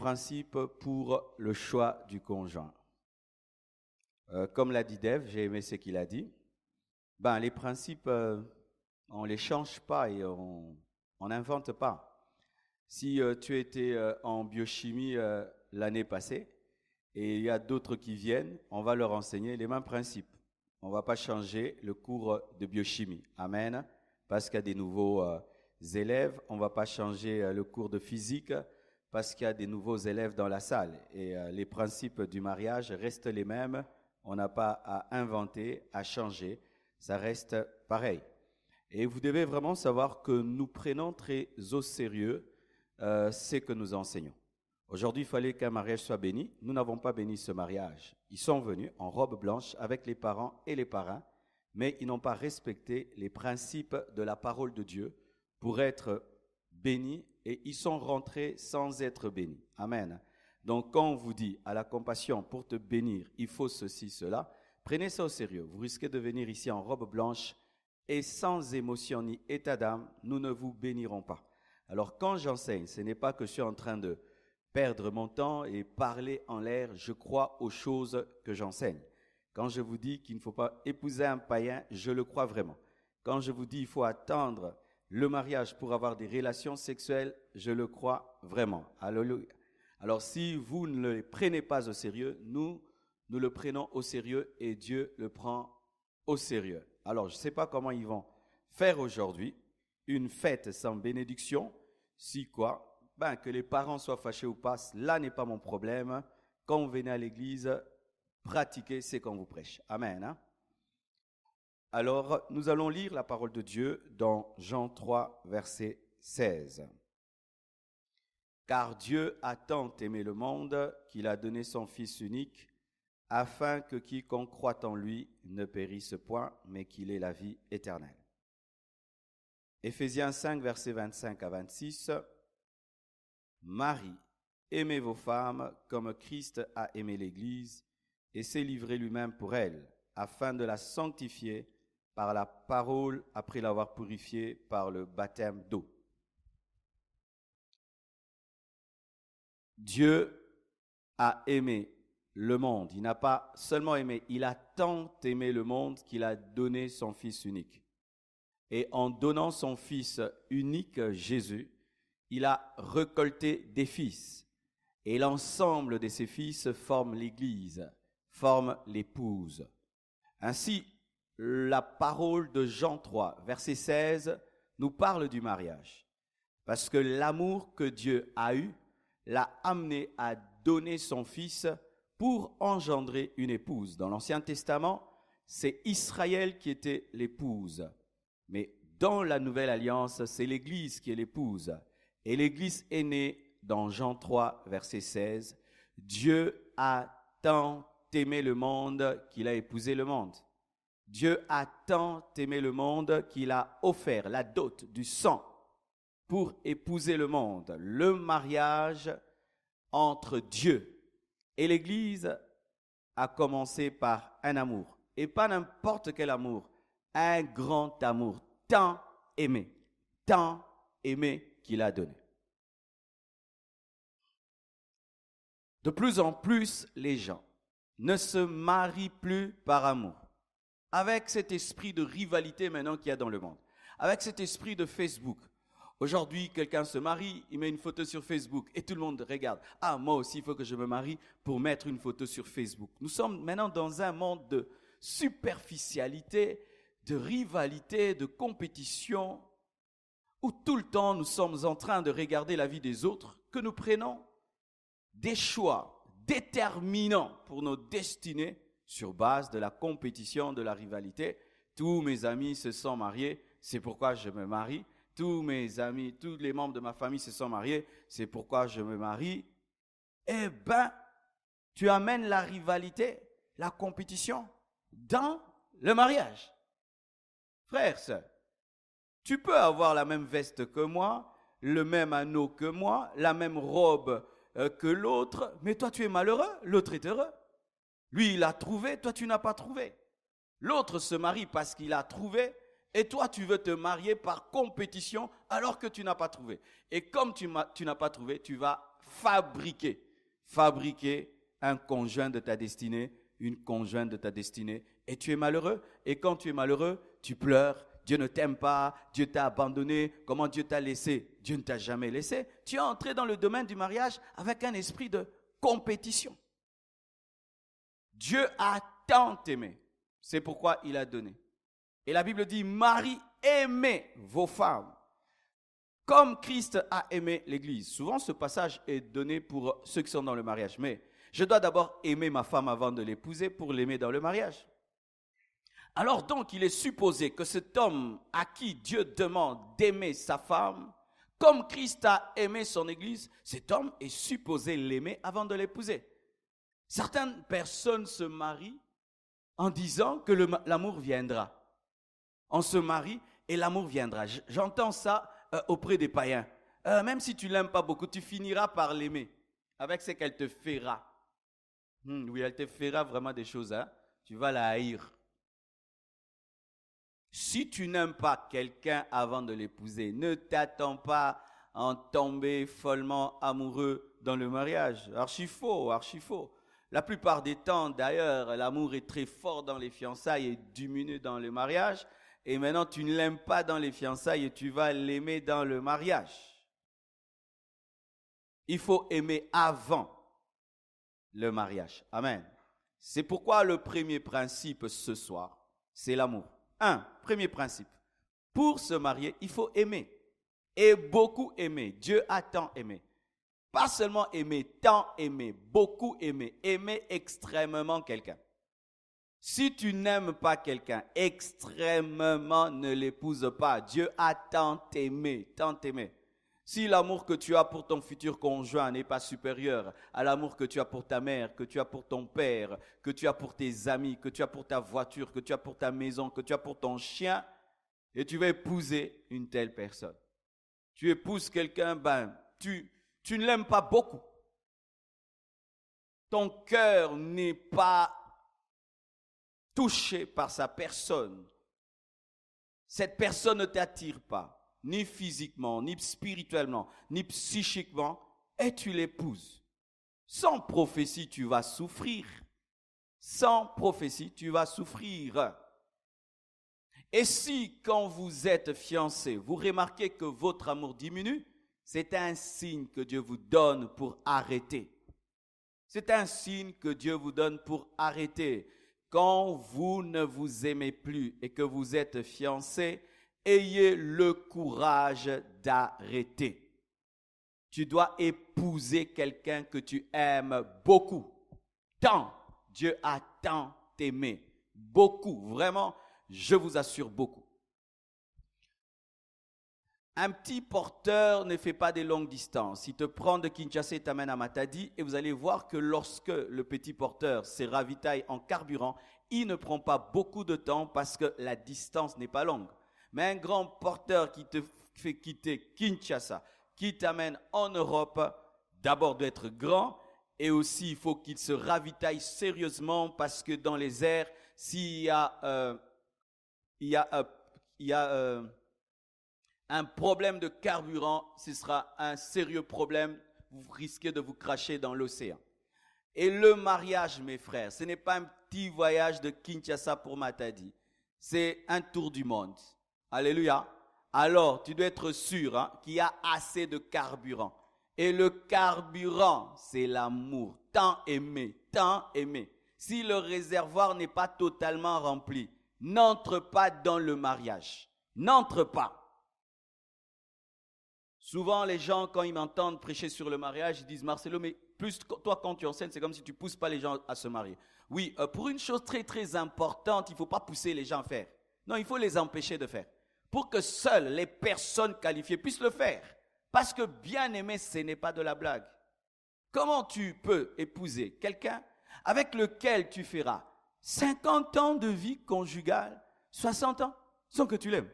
principes pour le choix du conjoint. Comme l'a dit Dave, j'ai aimé ce qu'il a dit. Les principes, on ne les change pas et on n'invente pas. Si tu étais en biochimie l'année passée et il y a d'autres qui viennent, on va leur enseigner les mêmes principes. On ne va pas changer le cours de biochimie. Amen. Parce qu'il y a des nouveaux élèves. On ne va pas changer le cours de physique parce qu'il y a des nouveaux élèves dans la salle. Et les principes du mariage restent les mêmes. On n'a pas à inventer, à changer. Ça reste pareil. Et vous devez vraiment savoir que nous prenons très au sérieux ce que nous enseignons. Aujourd'hui, il fallait qu'un mariage soit béni. Nous n'avons pas béni ce mariage. Ils sont venus en robe blanche avec les parents et les parrains, mais ils n'ont pas respecté les principes de la parole de Dieu pour être bénis et ils sont rentrés sans être bénis. Amen. Donc, quand on vous dit à la compassion, pour te bénir, il faut ceci, cela, prenez ça au sérieux. Vous risquez de venir ici en robe blanche et sans émotion ni état d'âme, nous ne vous bénirons pas. Alors, quand j'enseigne, ce n'est pas que je suis en train de perdre mon temps et parler en l'air, je crois aux choses que j'enseigne. Quand je vous dis qu'il ne faut pas épouser un païen, je le crois vraiment. Quand je vous dis qu'il faut attendre le mariage pour avoir des relations sexuelles, je le crois vraiment. Alléluia. Alors si vous ne le prenez pas au sérieux, nous le prenons au sérieux et Dieu le prend au sérieux. Alors je ne sais pas comment ils vont faire aujourd'hui, une fête sans bénédiction, si quoi, que les parents soient fâchés ou pas, là n'est pas mon problème. Quand vous venez à l'église, pratiquez ce qu'on vous prêche. Amen. Alors, nous allons lire la parole de Dieu dans Jean 3, verset 16. « Car Dieu a tant aimé le monde qu'il a donné son Fils unique, afin que quiconque croit en lui ne périsse point, mais qu'il ait la vie éternelle. » Éphésiens 5, verset 25 à 26. Marie, aimez vos femmes comme Christ a aimé l'Église et s'est livré lui-même pour elle, afin de la sanctifier par la parole après l'avoir purifiée par le baptême d'eau. Dieu a aimé le monde. Il n'a pas seulement aimé, il a tant aimé le monde qu'il a donné son Fils unique. Et en donnant son Fils unique, Jésus, il a récolté des fils. Et l'ensemble de ces fils forme l'Église, forme l'épouse. Ainsi, la parole de Jean 3, verset 16, nous parle du mariage. Parce que l'amour que Dieu a eu l'a amené à donner son Fils pour engendrer une épouse. Dans l'Ancien Testament, c'est Israël qui était l'épouse. Mais dans la Nouvelle Alliance, c'est l'Église qui est l'épouse. Et l'Église est née dans Jean 3, verset 16. Dieu a tant aimé le monde qu'il a épousé le monde. Dieu a tant aimé le monde qu'il a offert la dot du sang pour épouser le monde. Le mariage entre Dieu et l'Église a commencé par un amour. Et pas n'importe quel amour, un grand amour, tant aimé qu'il a donné. De plus en plus, les gens ne se marient plus par amour. Avec cet esprit de rivalité maintenant qu'il y a dans le monde. Avec cet esprit de Facebook. Aujourd'hui, quelqu'un se marie, il met une photo sur Facebook et tout le monde regarde. Ah, moi aussi, il faut que je me marie pour mettre une photo sur Facebook. Nous sommes maintenant dans un monde de superficialité, de rivalité, de compétition, où tout le temps nous sommes en train de regarder la vie des autres, que nous prenons des choix déterminants pour nos destinées sur base de la compétition, de la rivalité. Tous mes amis se sont mariés, c'est pourquoi je me marie. Tous mes amis, tous les membres de ma famille se sont mariés, c'est pourquoi je me marie. Eh bien, tu amènes la rivalité, la compétition dans le mariage. Frère, sœur, tu peux avoir la même veste que moi, le même anneau que moi, la même robe que l'autre, mais toi tu es malheureux, l'autre est heureux. Lui il a trouvé, toi tu n'as pas trouvé. L'autre se marie parce qu'il a trouvé, et toi tu veux te marier par compétition alors que tu n'as pas trouvé. Et comme tu n'as pas trouvé, tu vas fabriquer un conjoint de ta destinée, une conjointe de ta destinée, et tu es malheureux. Et quand tu es malheureux, tu pleures. Dieu ne t'aime pas, Dieu t'a abandonné. Comment Dieu t'a laissé? Dieu ne t'a jamais laissé. Tu es entré dans le domaine du mariage avec un esprit de compétition. Dieu a tant aimé. C'est pourquoi il a donné. Et la Bible dit, Marie, aimez vos femmes comme Christ a aimé l'Église. Souvent, ce passage est donné pour ceux qui sont dans le mariage. Mais je dois d'abord aimer ma femme avant de l'épouser pour l'aimer dans le mariage. Alors donc, il est supposé que cet homme à qui Dieu demande d'aimer sa femme, comme Christ a aimé son Église, cet homme est supposé l'aimer avant de l'épouser. Certaines personnes se marient en disant que l'amour viendra. On se marie et l'amour viendra. J'entends ça auprès des païens. Même si tu ne l'aimes pas beaucoup, tu finiras par l'aimer avec ce qu'elle te fera. Oui, elle te fera vraiment des choses. Hein? Tu vas la haïr. Si tu n'aimes pas quelqu'un avant de l'épouser, ne t'attends pas à en tomber follement amoureux dans le mariage. Archi faux, archi faux. La plupart des temps, d'ailleurs, l'amour est très fort dans les fiançailles et diminue dans le mariage. Et maintenant, tu ne l'aimes pas dans les fiançailles et tu vas l'aimer dans le mariage. Il faut aimer avant le mariage. Amen. C'est pourquoi le premier principe ce soir, c'est l'amour. Premier principe. Pour se marier, il faut aimer. Et beaucoup aimer. Dieu a tant aimé. Pas seulement aimer, tant aimer, beaucoup aimer. Aimer extrêmement quelqu'un. Si tu n'aimes pas quelqu'un, extrêmement ne l'épouse pas. Dieu a tant aimé, tant aimé. Si l'amour que tu as pour ton futur conjoint n'est pas supérieur à l'amour que tu as pour ta mère, que tu as pour ton père, que tu as pour tes amis, que tu as pour ta voiture, que tu as pour ta maison, que tu as pour ton chien, et tu vas épouser une telle personne. Tu épouses quelqu'un, tu ne l'aimes pas beaucoup. Ton cœur n'est pas touché par sa personne. Cette personne ne t'attire pas. Ni physiquement, ni spirituellement, ni psychiquement, et tu l'épouses. Sans prophétie, tu vas souffrir. Sans prophétie, tu vas souffrir. Et si, quand vous êtes fiancés, vous remarquez que votre amour diminue, c'est un signe que Dieu vous donne pour arrêter. C'est un signe que Dieu vous donne pour arrêter. Quand vous ne vous aimez plus et que vous êtes fiancés, ayez le courage d'arrêter. Tu dois épouser quelqu'un que tu aimes beaucoup. Tant, Dieu a tant aimé. Beaucoup, vraiment, je vous assure beaucoup. Un petit porteur ne fait pas des longues distances. Il te prend de Kinshasa et t'amène à Matadi et vous allez voir que lorsque le petit porteur se ravitaille en carburant, il ne prend pas beaucoup de temps parce que la distance n'est pas longue. Mais un grand porteur qui te fait quitter Kinshasa, qui t'amène en Europe, d'abord doit être grand et aussi il faut qu'il se ravitaille sérieusement parce que dans les airs, s'il y a, un problème de carburant, ce sera un sérieux problème. Vous risquez de vous cracher dans l'océan. Et le mariage, mes frères, ce n'est pas un petit voyage de Kinshasa pour Matadi. C'est un tour du monde. Alléluia. Alors, tu dois être sûr qu'il y a assez de carburant. Et le carburant, c'est l'amour. Tant aimé, tant aimé. Si le réservoir n'est pas totalement rempli, n'entre pas dans le mariage. N'entre pas. Souvent, les gens, quand ils m'entendent prêcher sur le mariage, ils disent « Marcelo, mais plus toi, quand tu enseignes, c'est comme si tu ne pousses pas les gens à se marier. » Oui, pour une chose très, très importante, il ne faut pas pousser les gens à faire. Non, il faut les empêcher de faire. Pour que seules les personnes qualifiées puissent le faire. Parce que bien aimer, ce n'est pas de la blague. Comment tu peux épouser quelqu'un avec lequel tu feras 50 ans de vie conjugale, 60 ans, sans que tu l'aimes?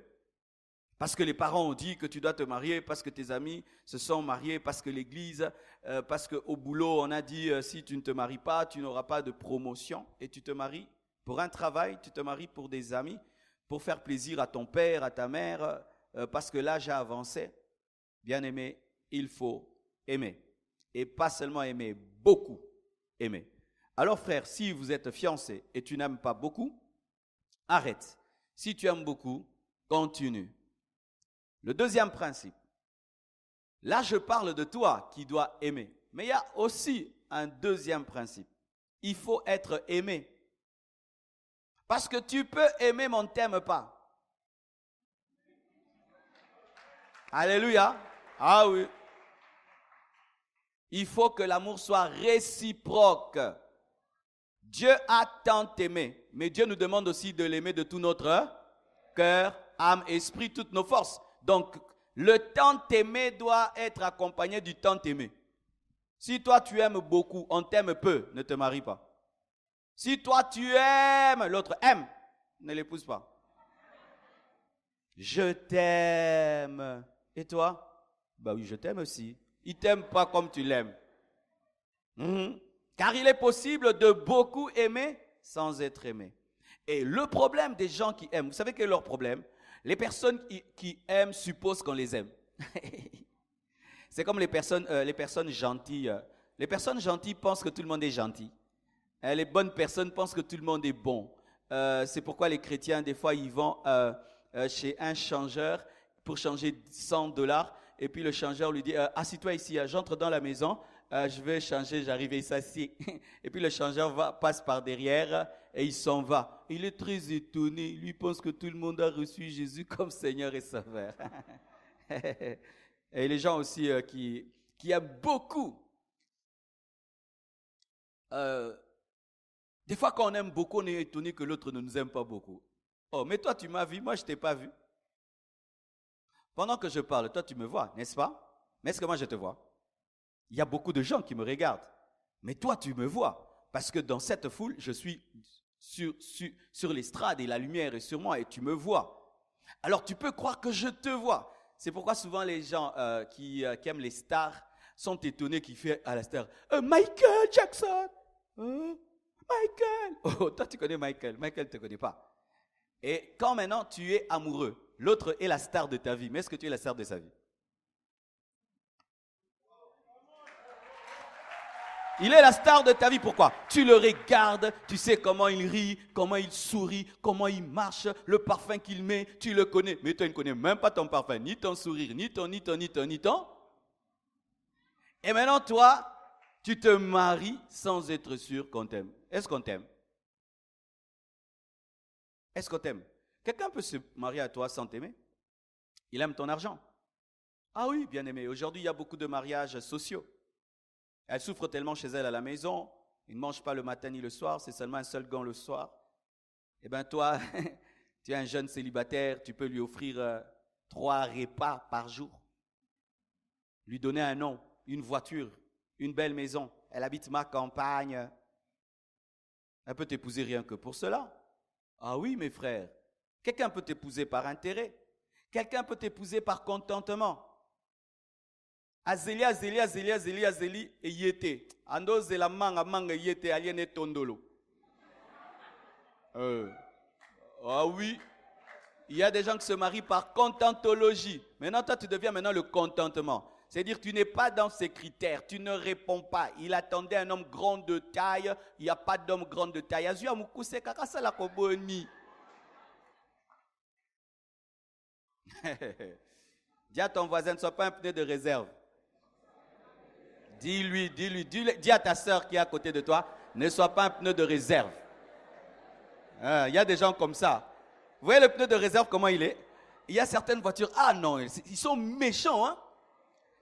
Parce que les parents ont dit que tu dois te marier, parce que tes amis se sont mariés, parce que l'église, parce qu'au boulot, on a dit si tu ne te maries pas, tu n'auras pas de promotion. Et tu te maries pour un travail, tu te maries pour des amis, pour faire plaisir à ton père, à ta mère, parce que l'âge a avancé. Bien aimé, il faut aimer. Et pas seulement aimer, beaucoup aimer. Alors frère, si vous êtes fiancé et tu n'aimes pas beaucoup, arrête. Si tu aimes beaucoup, continue. Le deuxième principe. Là, je parle de toi qui dois aimer. Mais il y a aussi un deuxième principe. Il faut être aimé. Parce que tu peux aimer, mais on ne t'aime pas. Alléluia. Ah oui. Il faut que l'amour soit réciproque. Dieu a tant aimé, mais Dieu nous demande aussi de l'aimer de tout notre cœur, âme, esprit, toutes nos forces. Donc, le tant aimé doit être accompagné du tant aimé. Si toi tu aimes beaucoup, on t'aime peu, ne te marie pas. Si toi tu aimes, l'autre aime, ne l'épouse pas. Je t'aime. Et toi? Ben oui, je t'aime aussi. Il ne t'aime pas comme tu l'aimes. Car il est possible de beaucoup aimer sans être aimé. Et le problème des gens qui aiment, vous savez quel est leur problème? Les personnes qui aiment supposent qu'on les aime. C'est comme les personnes gentilles. Les personnes gentilles pensent que tout le monde est gentil. Les bonnes personnes pensent que tout le monde est bon. C'est pourquoi les chrétiens, des fois, ils vont chez un changeur pour changer $100. Et puis le changeur lui dit, assis-toi ici, j'entre dans la maison, je vais changer, j'arrive ici. Et puis le changeur passe par derrière et il s'en va. Il est très étonné, lui pense que tout le monde a reçu Jésus comme Seigneur et Sauveur. Et les gens aussi qui aiment beaucoup. Des fois quand on aime beaucoup, on est étonné que l'autre ne nous aime pas beaucoup. Oh, mais toi tu m'as vu, moi je ne t'ai pas vu. Pendant que je parle, toi tu me vois, n'est-ce pas? Mais est-ce que moi je te vois? Il y a beaucoup de gens qui me regardent. Mais toi tu me vois. Parce que dans cette foule, je suis sur l'estrade et la lumière est sur moi et tu me vois. Alors tu peux croire que je te vois. C'est pourquoi souvent les gens qui aiment les stars sont étonnés qu'il fait à la star Michael Jackson. Michael. Oh, toi tu connais Michael. Michael ne te connaît pas. Et quand maintenant tu es amoureux, l'autre est la star de ta vie. Mais est-ce que tu es la star de sa vie? Il est la star de ta vie. Pourquoi? Tu le regardes, tu sais comment il rit, comment il sourit, comment il marche, le parfum qu'il met, tu le connais. Mais toi, tu ne connais même pas ton parfum, ni ton sourire, ni ton. Et maintenant, toi, tu te maries sans être sûr qu'on t'aime. Est-ce qu'on t'aime? Est-ce qu'on t'aime? Quelqu'un peut se marier à toi sans t'aimer? Il aime ton argent. Ah oui, bien aimé. Aujourd'hui, il y a beaucoup de mariages sociaux. Elle souffre tellement chez elle à la maison. Il ne mange pas le matin ni le soir. C'est seulement un seul gant le soir. Eh bien, toi, tu es un jeune célibataire. Tu peux lui offrir 3 repas par jour. Lui donner un nom, une voiture, une belle maison. Elle habite ma campagne. Elle peut t'épouser rien que pour cela. Ah oui, mes frères. Quelqu'un peut t'épouser par intérêt. Quelqu'un peut t'épouser par contentement. Azeli, et yete. Ando zela manga yete, aliene tondolo. Ah oui. Il y a des gens qui se marient par contentologie. Maintenant, toi, tu deviens maintenant le contentement. C'est-à-dire que tu n'es pas dans ces critères. Tu ne réponds pas. Il attendait un homme grand de taille. Il n'y a pas d'homme grand de taille. Dis à ton voisin, ne sois pas un pneu de réserve. Dis à ta soeur qui est à côté de toi, ne sois pas un pneu de réserve. Il y a des gens comme ça. Vous voyez le pneu de réserve, comment il est? Il y a certaines voitures, ah non, ils sont méchants. Hein?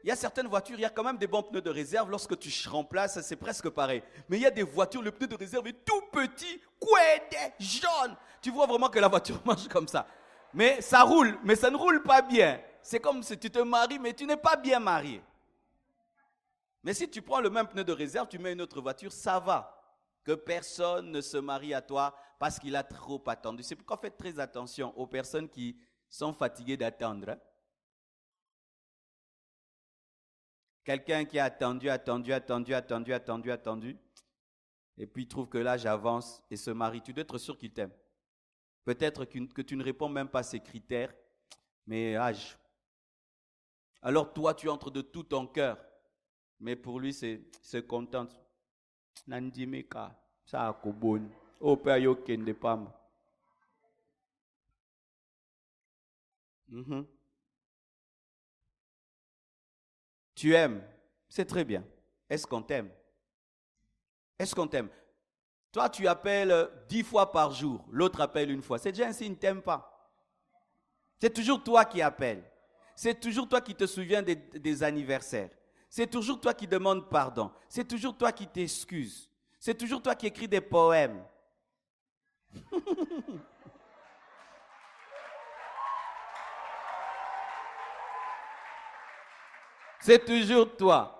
Il y a certaines voitures, il y a quand même des bons pneus de réserve. Lorsque tu remplaces, c'est presque pareil. Mais il y a des voitures, le pneu de réserve est tout petit, jaune. Tu vois vraiment que la voiture marche comme ça. Mais ça roule, mais ça ne roule pas bien. C'est comme si tu te maries, mais tu n'es pas bien marié. Mais si tu prends le même pneu de réserve, tu mets une autre voiture, ça va. Que personne ne se marie à toi parce qu'il a trop attendu. C'est pourquoi faites très attention aux personnes qui sont fatiguées d'attendre. Quelqu'un qui a attendu, et puis il trouve que là, j'avance et se marie. Tu dois être sûr qu'il t'aime. Peut-être que tu ne réponds même pas à ses critères, mais âge. Alors toi, tu entres de tout ton cœur. Mais pour lui, c'est se contente. Nandimeka, ça a kobon. Au père yo kende pam. Tu aimes, c'est très bien. Est-ce qu'on t'aime? Est-ce qu'on t'aime? Toi, tu appelles 10 fois par jour, l'autre appelle une fois. C'est déjà un signe, ne t'aime pas. C'est toujours toi qui appelles. C'est toujours toi qui te souviens des anniversaires. C'est toujours toi qui demandes pardon. C'est toujours toi qui t'excuses. C'est toujours toi qui écris des poèmes. C'est toujours toi.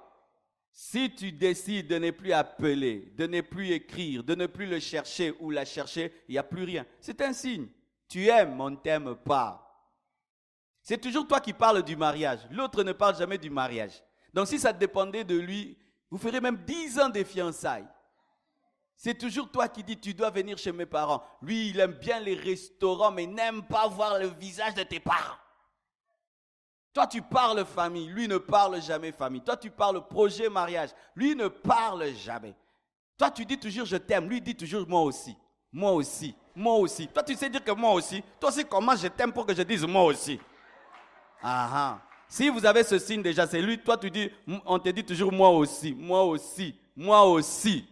Si tu décides de ne plus appeler, de ne plus écrire, de ne plus le chercher ou la chercher, il n'y a plus rien. C'est un signe. Tu aimes, on ne t'aime pas. C'est toujours toi qui parles du mariage. L'autre ne parle jamais du mariage. Donc si ça dépendait de lui, vous ferez même 10 ans de fiançailles. C'est toujours toi qui dis, tu dois venir chez mes parents. Lui, il aime bien les restaurants, mais n'aime pas voir le visage de tes parents. Toi, tu parles famille, lui ne parle jamais famille. Toi, tu parles projet mariage, lui ne parle jamais. Toi, tu dis toujours je t'aime, lui dit toujours moi aussi. Moi aussi, moi aussi. Toi, tu sais dire que moi aussi. Toi aussi, comment je t'aime pour que je dise moi aussi? Ah ah. Si vous avez ce signe déjà, c'est lui. Toi, tu dis, on te dit toujours moi aussi, moi aussi, moi aussi.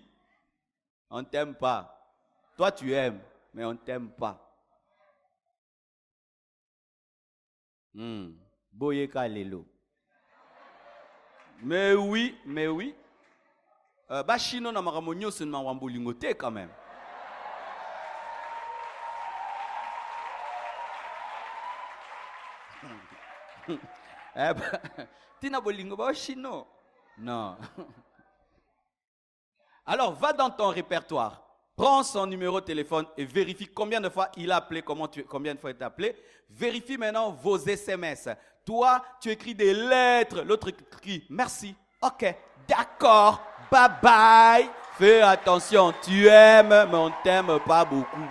On ne t'aime pas. Toi, tu aimes, mais on ne t'aime pas. Boyeka lelo. Mais oui, mais oui. Bachino na maramonyo se na wambolingote quand même. Tina bolingo bachino. Non. Alors, va dans ton répertoire. Prends son numéro de téléphone et vérifie combien de fois il a appelé, combien de fois il t'a appelé. Vérifie maintenant vos SMS. Toi, tu écris des lettres. L'autre écrit merci. Ok, d'accord, bye bye. Fais attention, tu aimes, mais on ne t'aime pas beaucoup.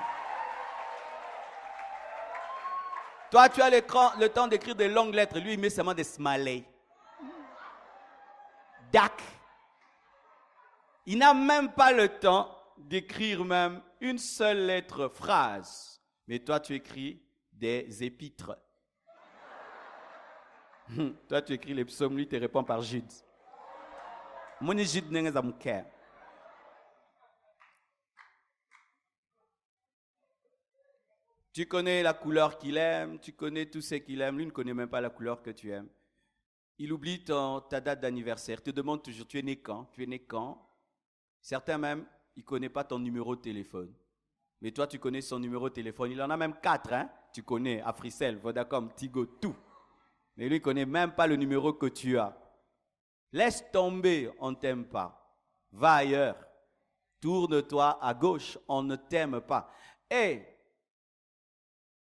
Toi, tu as le temps d'écrire des longues lettres. Lui, il met seulement des smileys. Dac. Il n'a même pas le temps d'écrire même une seule lettre, phrase. Mais toi, tu écris des épîtres. Toi, tu écris les psaumes, lui, te répond par Jude. Mon Jude n'est pas mon cœur. Tu connais la couleur qu'il aime, tu connais tout ce qu'il aime. Lui ne connaît même pas la couleur que tu aimes. Il oublie ta date d'anniversaire. Il te demande toujours, tu es né quand? Tu es né quand? Certains même, il ne connaît pas ton numéro de téléphone. Mais toi, tu connais son numéro de téléphone. Il en a même 4, hein? Tu connais Africell, Vodacom, Tigo, tout. Mais lui, il ne connaît même pas le numéro que tu as. Laisse tomber, on ne t'aime pas. Va ailleurs. Tourne-toi à gauche, on ne t'aime pas. Et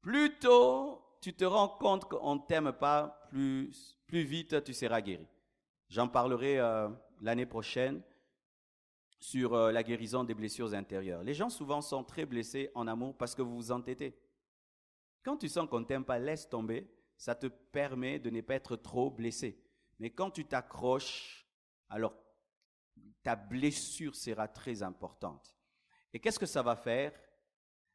plus tôt tu te rends compte qu'on ne t'aime pas, plus vite tu seras guéri. J'en parlerai l'année prochaine sur la guérison des blessures intérieures. Les gens souvent sont très blessés en amour parce que vous vous entêtez. Quand tu sens qu'on ne t'aime pas, laisse tomber. Ça te permet de ne pas être trop blessé. Mais quand tu t'accroches, alors ta blessure sera très importante. Et qu'est-ce que ça va faire?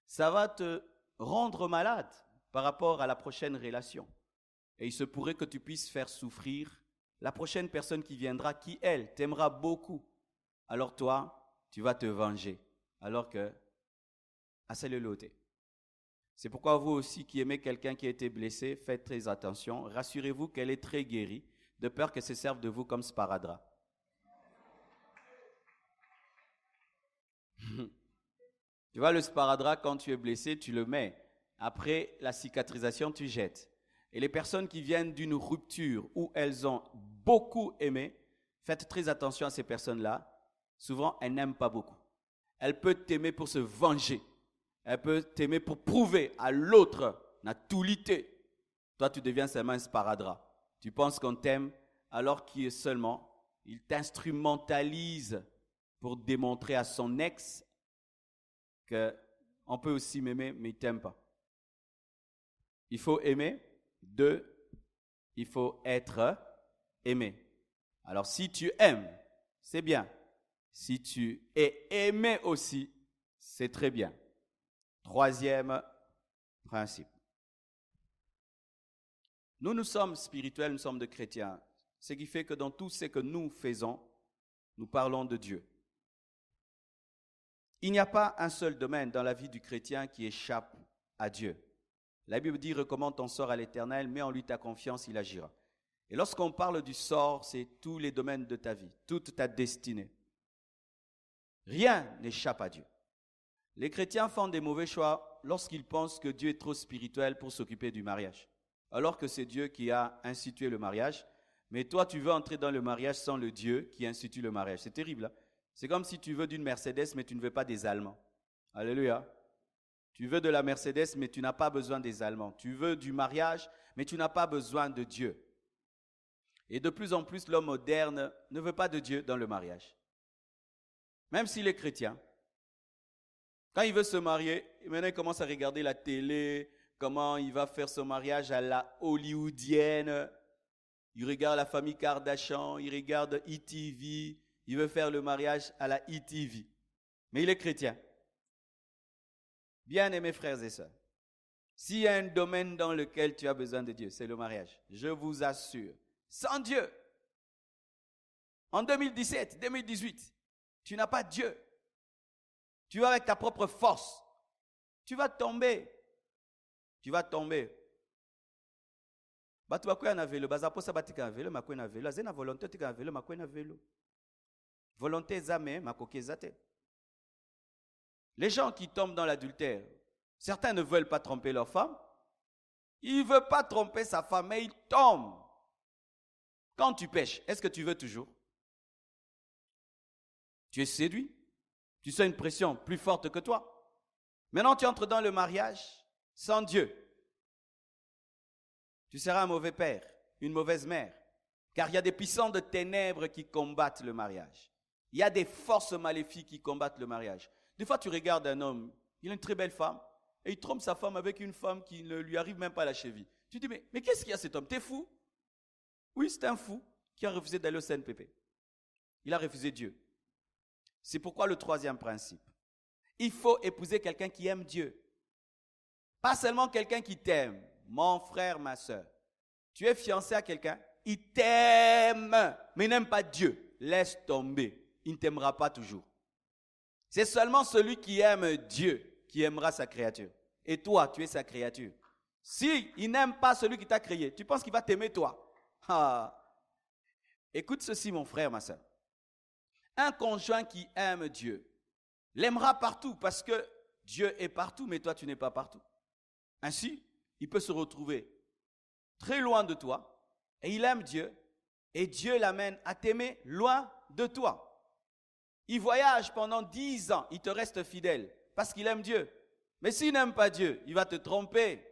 Ça va te rendre malade par rapport à la prochaine relation. Et il se pourrait que tu puisses faire souffrir la prochaine personne qui viendra, qui, elle, t'aimera beaucoup. Alors toi, tu vas te venger. Alors que, c'est pourquoi vous aussi qui aimez quelqu'un qui a été blessé, faites très attention. Rassurez-vous qu'elle est très guérie, de peur que se serve de vous comme sparadrap. Tu vois, le sparadrap, quand tu es blessé, tu le mets. Après la cicatrisation, tu jettes. Et les personnes qui viennent d'une rupture où elles ont beaucoup aimé, faites très attention à ces personnes-là. Souvent, elles n'aiment pas beaucoup. Elle peut t'aimer pour se venger. Elle peut t'aimer pour prouver à l'autre na toulité. Toi, tu deviens seulement un sparadrap. Tu penses qu'on t'aime alors qu'il est seulement, il t'instrumentalise pour démontrer à son ex qu'on peut aussi m'aimer, mais il ne t'aime pas. Il faut aimer. 2, il faut être aimé. Alors si tu aimes, c'est bien. Si tu es aimé aussi, c'est très bien. Troisième principe. Nous sommes spirituels, nous sommes des chrétiens. Ce qui fait que dans tout ce que nous faisons, nous parlons de Dieu. Il n'y a pas un seul domaine dans la vie du chrétien qui échappe à Dieu. La Bible dit, recommande ton sort à l'Éternel, mets en lui ta confiance, il agira. Et lorsqu'on parle du sort, c'est tous les domaines de ta vie, toute ta destinée. Rien n'échappe à Dieu. Les chrétiens font des mauvais choix lorsqu'ils pensent que Dieu est trop spirituel pour s'occuper du mariage. Alors que c'est Dieu qui a institué le mariage. Mais toi, tu veux entrer dans le mariage sans le Dieu qui institue le mariage. C'est terrible. Hein? C'est comme si tu veux d'une Mercedes, mais tu ne veux pas des Allemands. Alléluia. Tu veux de la Mercedes, mais tu n'as pas besoin des Allemands. Tu veux du mariage, mais tu n'as pas besoin de Dieu. Et de plus en plus, l'homme moderne ne veut pas de Dieu dans le mariage. Même s'il est chrétien. Quand il veut se marier, maintenant il commence à regarder la télé, comment il va faire son mariage à la hollywoodienne. Il regarde la famille Kardashian, il regarde ETV, il veut faire le mariage à la ETV. Mais il est chrétien. Bien-aimés frères et sœurs, s'il y a un domaine dans lequel tu as besoin de Dieu, c'est le mariage. Je vous assure, sans Dieu, en 2017, 2018, tu n'as pas Dieu. Tu vas avec ta propre force. Tu vas tomber. Tu vas tomber. Batu bakoya na velo, bazaposa batika na velo, makoya na velo, azena volonté tika na velo, makoya na velo. Volonté zame, makoke zate. Les gens qui tombent dans l'adultère, certains ne veulent pas tromper leur femme. Il ne veut pas tromper sa femme, mais il tombe. Quand tu pêches, est-ce que tu veux toujours? Tu es séduit. Tu sens une pression plus forte que toi. Maintenant, tu entres dans le mariage sans Dieu. Tu seras un mauvais père, une mauvaise mère. Car il y a des puissants de ténèbres qui combattent le mariage. Il y a des forces maléfiques qui combattent le mariage. Des fois, tu regardes un homme, il a une très belle femme, et il trompe sa femme avec une femme qui ne lui arrive même pas à la cheville. Tu dis, mais qu'est-ce qu'il y a cet homme? T'es fou? Oui, c'est un fou qui a refusé d'aller au CNPP. Il a refusé Dieu. C'est pourquoi le troisième principe, il faut épouser quelqu'un qui aime Dieu. Pas seulement quelqu'un qui t'aime. Mon frère, ma soeur, tu es fiancé à quelqu'un, il t'aime, mais il n'aime pas Dieu. Laisse tomber, il ne t'aimera pas toujours. C'est seulement celui qui aime Dieu qui aimera sa créature. Et toi, tu es sa créature. Si il n'aime pas celui qui t'a créé, tu penses qu'il va t'aimer toi? Écoute ceci, mon frère, ma soeur. Un conjoint qui aime Dieu l'aimera partout parce que Dieu est partout, mais toi, tu n'es pas partout. Ainsi, il peut se retrouver très loin de toi et il aime Dieu et Dieu l'amène à t'aimer loin de toi. Il voyage pendant 10 ans, il te reste fidèle parce qu'il aime Dieu. Mais s'il n'aime pas Dieu, il va te tromper.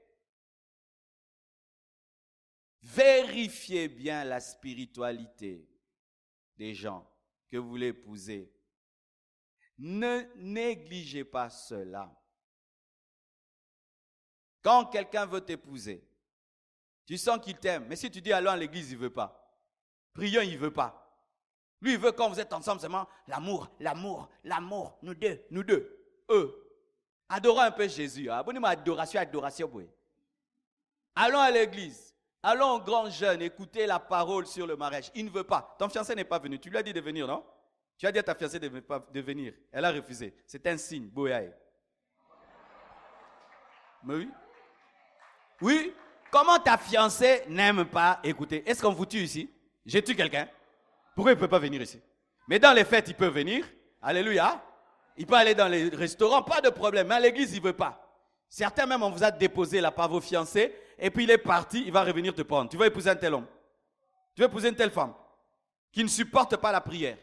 Vérifiez bien la spiritualité des gens que vous voulez épouser. Ne négligez pas cela. Quand quelqu'un veut t'épouser, tu sens qu'il t'aime, mais si tu dis allons à l'église, il ne veut pas. Prions, il ne veut pas. Lui, il veut quand vous êtes ensemble seulement l'amour, l'amour, l'amour, nous deux, eux. Adorons un peu Jésus. Abonnez-moi, adoration. Allons à l'église. Allons au grand jeûne, écouter la parole sur le mariage. Il ne veut pas. Ton fiancé n'est pas venu. Tu lui as dit de venir, non? Tu as dit à ta fiancée de venir. Elle a refusé. C'est un signe, Boyaï. Mais oui. Oui. Comment ta fiancée n'aime pas écouter? Est-ce qu'on vous tue ici? J'ai tué quelqu'un? Pourquoi il ne peut pas venir ici? Mais dans les fêtes, il peut venir. Alléluia. Il peut aller dans les restaurants, pas de problème. Mais à l'église, il ne veut pas. Certains même, on vous a déposé là par vos fiancés. Et puis il est parti, il va revenir te prendre. Tu vas épouser un tel homme. Tu vas épouser une telle femme qui ne supporte pas la prière,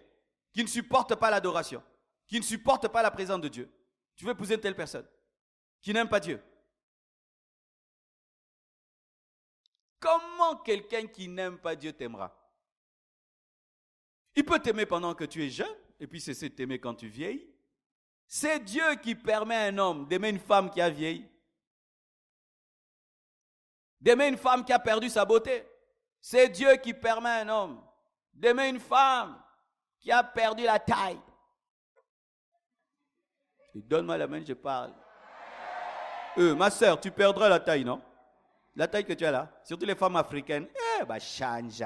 qui ne supporte pas l'adoration, qui ne supporte pas la présence de Dieu. Tu veux épouser une telle personne qui n'aime pas Dieu. Comment quelqu'un qui n'aime pas Dieu t'aimera? Il peut t'aimer pendant que tu es jeune et puis cesser de t'aimer quand tu vieillis. C'est Dieu qui permet à un homme d'aimer une femme qui a vieilli. D'aimer une femme qui a perdu sa beauté. C'est Dieu qui permet à un homme d'aimer une femme qui a perdu la taille. Donne-moi la main, je parle. Ma soeur, tu perdras la taille, non? La taille que tu as là, surtout les femmes africaines. Change.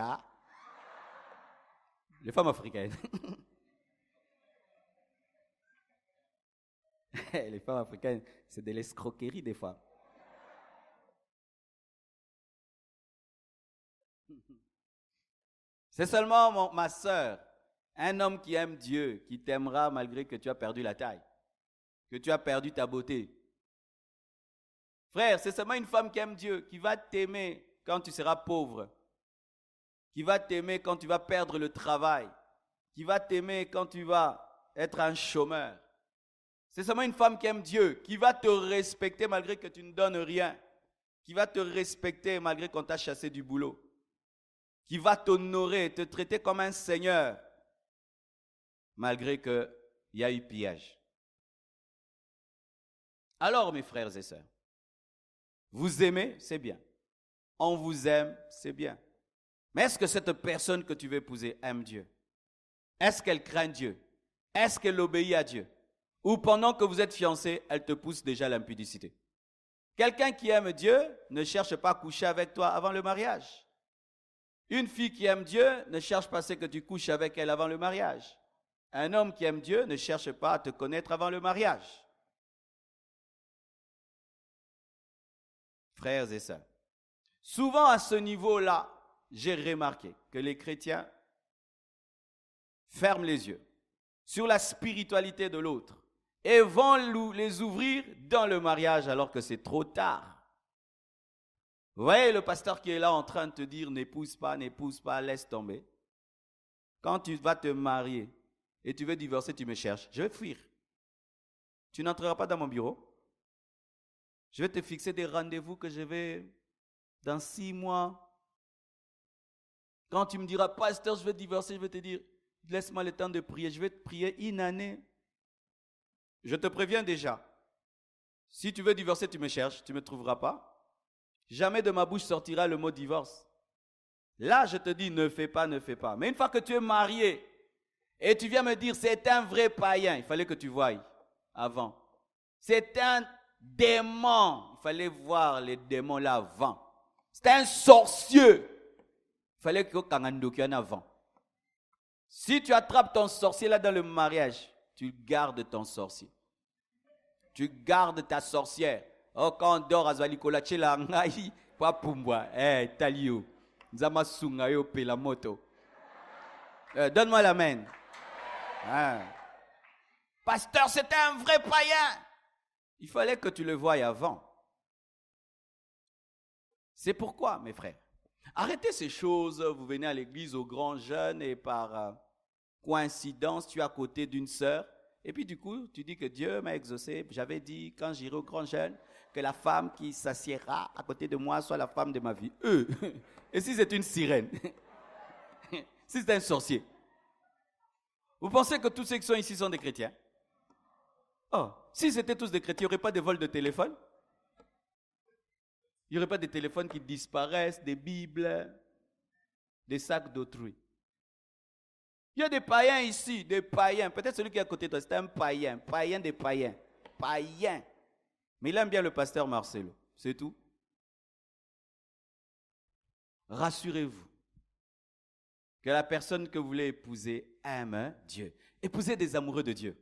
Les femmes africaines. Les femmes africaines, c'est de l'escroquerie des fois. C'est seulement ma soeur, un homme qui aime Dieu, qui t'aimera malgré que tu as perdu la taille, que tu as perdu ta beauté. Frère, c'est seulement une femme qui aime Dieu, qui va t'aimer quand tu seras pauvre, qui va t'aimer quand tu vas perdre le travail, qui va t'aimer quand tu vas être un chômeur. C'est seulement une femme qui aime Dieu, qui va te respecter malgré que tu ne donnes rien, qui va te respecter malgré qu'on t'a chassé du boulot, qui va t'honorer, te traiter comme un seigneur, malgré qu'il y a eu pillage. Alors, mes frères et sœurs, vous aimez, c'est bien. On vous aime, c'est bien. Mais est-ce que cette personne que tu veux épouser aime Dieu? Est-ce qu'elle craint Dieu? Est-ce qu'elle obéit à Dieu? Ou pendant que vous êtes fiancés, elle te pousse déjà à l'impudicité? Quelqu'un qui aime Dieu ne cherche pas à coucher avec toi avant le mariage. Une fille qui aime Dieu ne cherche pas à ce que tu couches avec elle avant le mariage. Un homme qui aime Dieu ne cherche pas à te connaître avant le mariage. Frères et sœurs, souvent à ce niveau-là, j'ai remarqué que les chrétiens ferment les yeux sur la spiritualité de l'autre et vont les ouvrir dans le mariage alors que c'est trop tard. Vous voyez le pasteur qui est là en train de te dire n'épouse pas, laisse tomber. Quand tu vas te marier et tu veux divorcer, tu me cherches, je vais fuir. Tu n'entreras pas dans mon bureau. Je vais te fixer des rendez-vous que je vais dans 6 mois. Quand tu me diras, pasteur, je vais divorcer, je vais te dire, laisse-moi le temps de prier. Je vais te prier 1 année. Je te préviens déjà. Si tu veux divorcer, tu me cherches, tu ne me trouveras pas. Jamais de ma bouche sortira le mot divorce. Là, je te dis, ne fais pas, ne fais pas. Mais une fois que tu es marié et tu viens me dire, c'est un vrai païen, il fallait que tu voies avant. C'est un démon. Il fallait voir les démons là avant. C'est un sorcier. Il fallait que tu en avant. Si tu attrapes ton sorcier là dans le mariage, tu gardes ton sorcier. Tu gardes ta sorcière. Oh, quand on dort à Zwalikola, tu la ngai, pas pumbwa. Talio. Nzama sungayo pe la moto. Donne-moi la main. Pasteur, c'était un vrai païen. Il fallait que tu le voies avant. C'est pourquoi, mes frères, arrêtez ces choses. Vous venez à l'église au grand jeûne et par coïncidence, tu es à côté d'une sœur. Et puis du coup, tu dis que Dieu m'a exaucé. J'avais dit, quand j'irai au grand jeûne, que la femme qui s'assiera à côté de moi soit la femme de ma vie. Et si c'est une sirène? Si c'est un sorcier? Vous pensez que tous ceux qui sont ici sont des chrétiens? Oh, si c'était tous des chrétiens, il n'y aurait pas de vol de téléphone? Il n'y aurait pas de téléphones qui disparaissent, des bibles, des sacs d'autrui. Il y a des païens ici, des païens. Peut-être celui qui est à côté de toi, c'est un païen, païen des païens. Païen. Mais il aime bien le pasteur Marcelo, c'est tout. Rassurez-vous que la personne que vous voulez épouser aime Dieu. Épousez des amoureux de Dieu.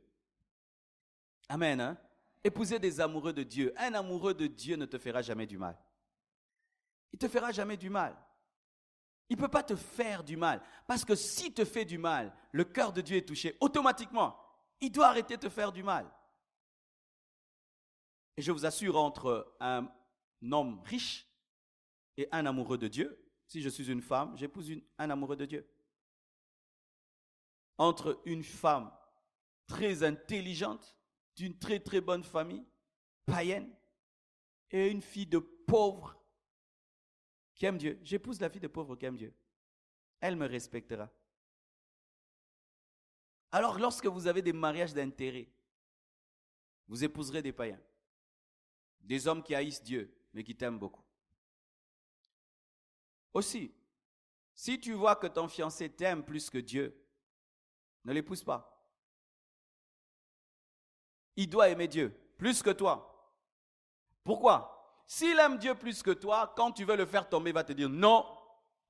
Amen. Hein? Épousez des amoureux de Dieu. Un amoureux de Dieu ne te fera jamais du mal. Il ne te fera jamais du mal. Il ne peut pas te faire du mal. Parce que s'il te fait du mal, le cœur de Dieu est touché. Automatiquement, il doit arrêter de te faire du mal. Et je vous assure, entre un homme riche et un amoureux de Dieu, si je suis une femme, j'épouse un amoureux de Dieu. Entre une femme très intelligente, d'une très très bonne famille, païenne, et une fille de pauvre qui aime Dieu. J'épouse la fille de pauvre qui aime Dieu. Elle me respectera. Alors lorsque vous avez des mariages d'intérêt, vous épouserez des païens. Des hommes qui haïssent Dieu, mais qui t'aiment beaucoup. Aussi, Si tu vois que ton fiancé t'aime plus que Dieu, ne l'épouse pas. Il doit aimer Dieu plus que toi. Pourquoi? S'il aime Dieu plus que toi, quand tu veux le faire tomber, il va te dire non.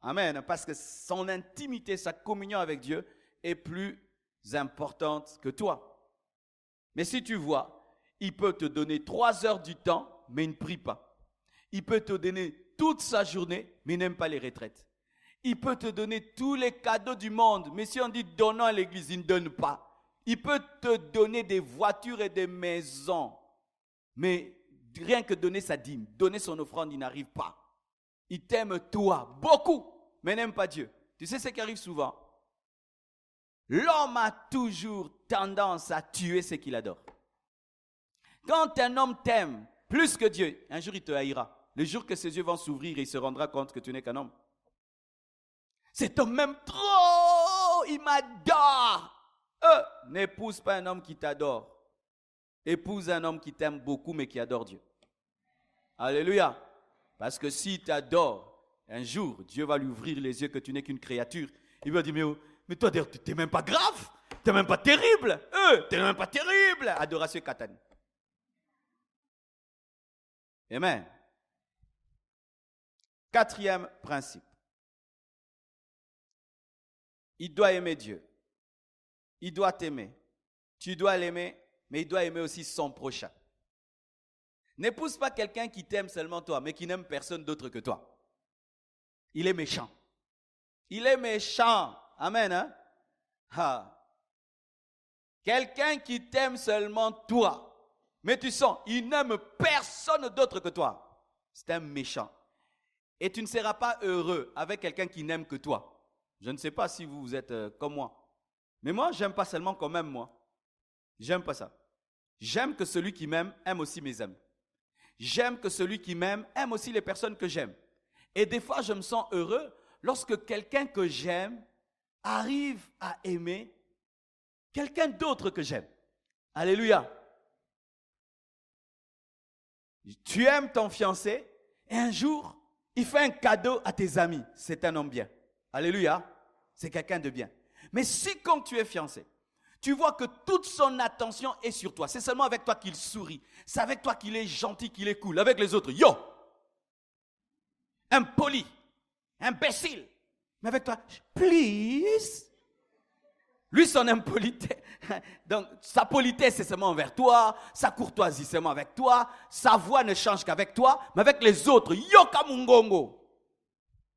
Amen. Parce que son intimité, sa communion avec Dieu est plus importante que toi. Mais si tu vois, il peut te donner 3 heures du temps, mais il ne prie pas. Il peut te donner toute sa journée, mais il n'aime pas les retraites. Il peut te donner tous les cadeaux du monde, mais si on dit donnons à l'église, il ne donne pas. Il peut te donner des voitures et des maisons, mais rien que donner sa dîme, donner son offrande, il n'arrive pas. Il t'aime toi, beaucoup, mais n'aime pas Dieu. Tu sais ce qui arrive souvent? L'homme a toujours tendance à tuer ce qu'il adore. Quand un homme t'aime plus que Dieu, un jour il te haïra. Le jour que ses yeux vont s'ouvrir et il se rendra compte que tu n'es qu'un homme. Cet homme m'aime trop, il m'adore. N'épouse pas un homme qui t'adore. Épouse un homme qui t'aime beaucoup mais qui adore Dieu. Alléluia. Parce que s'il t'adore, un jour, Dieu va lui ouvrir les yeux que tu n'es qu'une créature. Il va dire, mais toi, tu n'es même pas grave. Tu n'es même pas terrible. Tu n'es même pas terrible. Adoration Katani. Amen. 4e principe. Il doit aimer Dieu. Il doit t'aimer. Tu dois l'aimer, mais il doit aimer aussi son prochain. N'épouse pas quelqu'un qui t'aime seulement toi, mais qui n'aime personne d'autre que toi. Il est méchant. Il est méchant. Amen. Hein? Quelqu'un qui t'aime seulement toi, mais tu sens, il n'aime personne d'autre que toi. C'est un méchant. Et tu ne seras pas heureux avec quelqu'un qui n'aime que toi. Je ne sais pas si vous êtes comme moi. Mais moi, j'aime pas seulement qu'on m'aime moi. J'aime pas ça. J'aime que celui qui m'aime aime aussi mes amis. J'aime que celui qui m'aime aime aussi les personnes que j'aime. Et des fois, je me sens heureux lorsque quelqu'un que j'aime arrive à aimer quelqu'un d'autre que j'aime. Alléluia. Tu aimes ton fiancé et un jour, il fait un cadeau à tes amis. C'est un homme bien. Alléluia. C'est quelqu'un de bien. Mais si quand tu es fiancé, tu vois que toute son attention est sur toi. C'est seulement avec toi qu'il sourit. C'est avec toi qu'il est gentil, qu'il est cool. Avec les autres, yo! Impoli, imbécile. Mais avec toi, please. Lui, son impolitesse. Donc, sa politesse, c'est seulement envers toi. Sa courtoisie, c'est seulement avec toi. Sa voix ne change qu'avec toi. Mais avec les autres, yo kamungongo.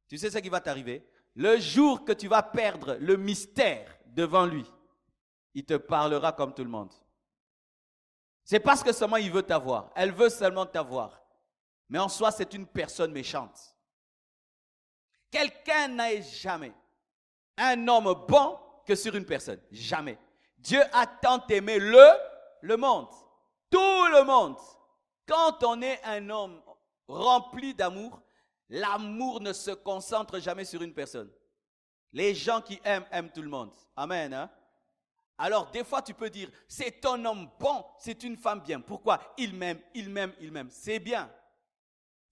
Tu sais ce qui va t'arriver? Le jour que tu vas perdre le mystère devant lui, il te parlera comme tout le monde. C'est parce que seulement il veut t'avoir. Elle veut seulement t'avoir. Mais en soi, c'est une personne méchante. Quelqu'un n'a jamais un homme bon que sur une personne. Jamais. Dieu a tant aimé le monde. Tout le monde. Quand on est un homme rempli d'amour, l'amour ne se concentre jamais sur une personne. Les gens qui aiment, aiment tout le monde. Amen. Hein? Alors, des fois, tu peux dire, c'est un homme bon, c'est une femme bien. Pourquoi? Il m'aime, il m'aime, il m'aime. C'est bien.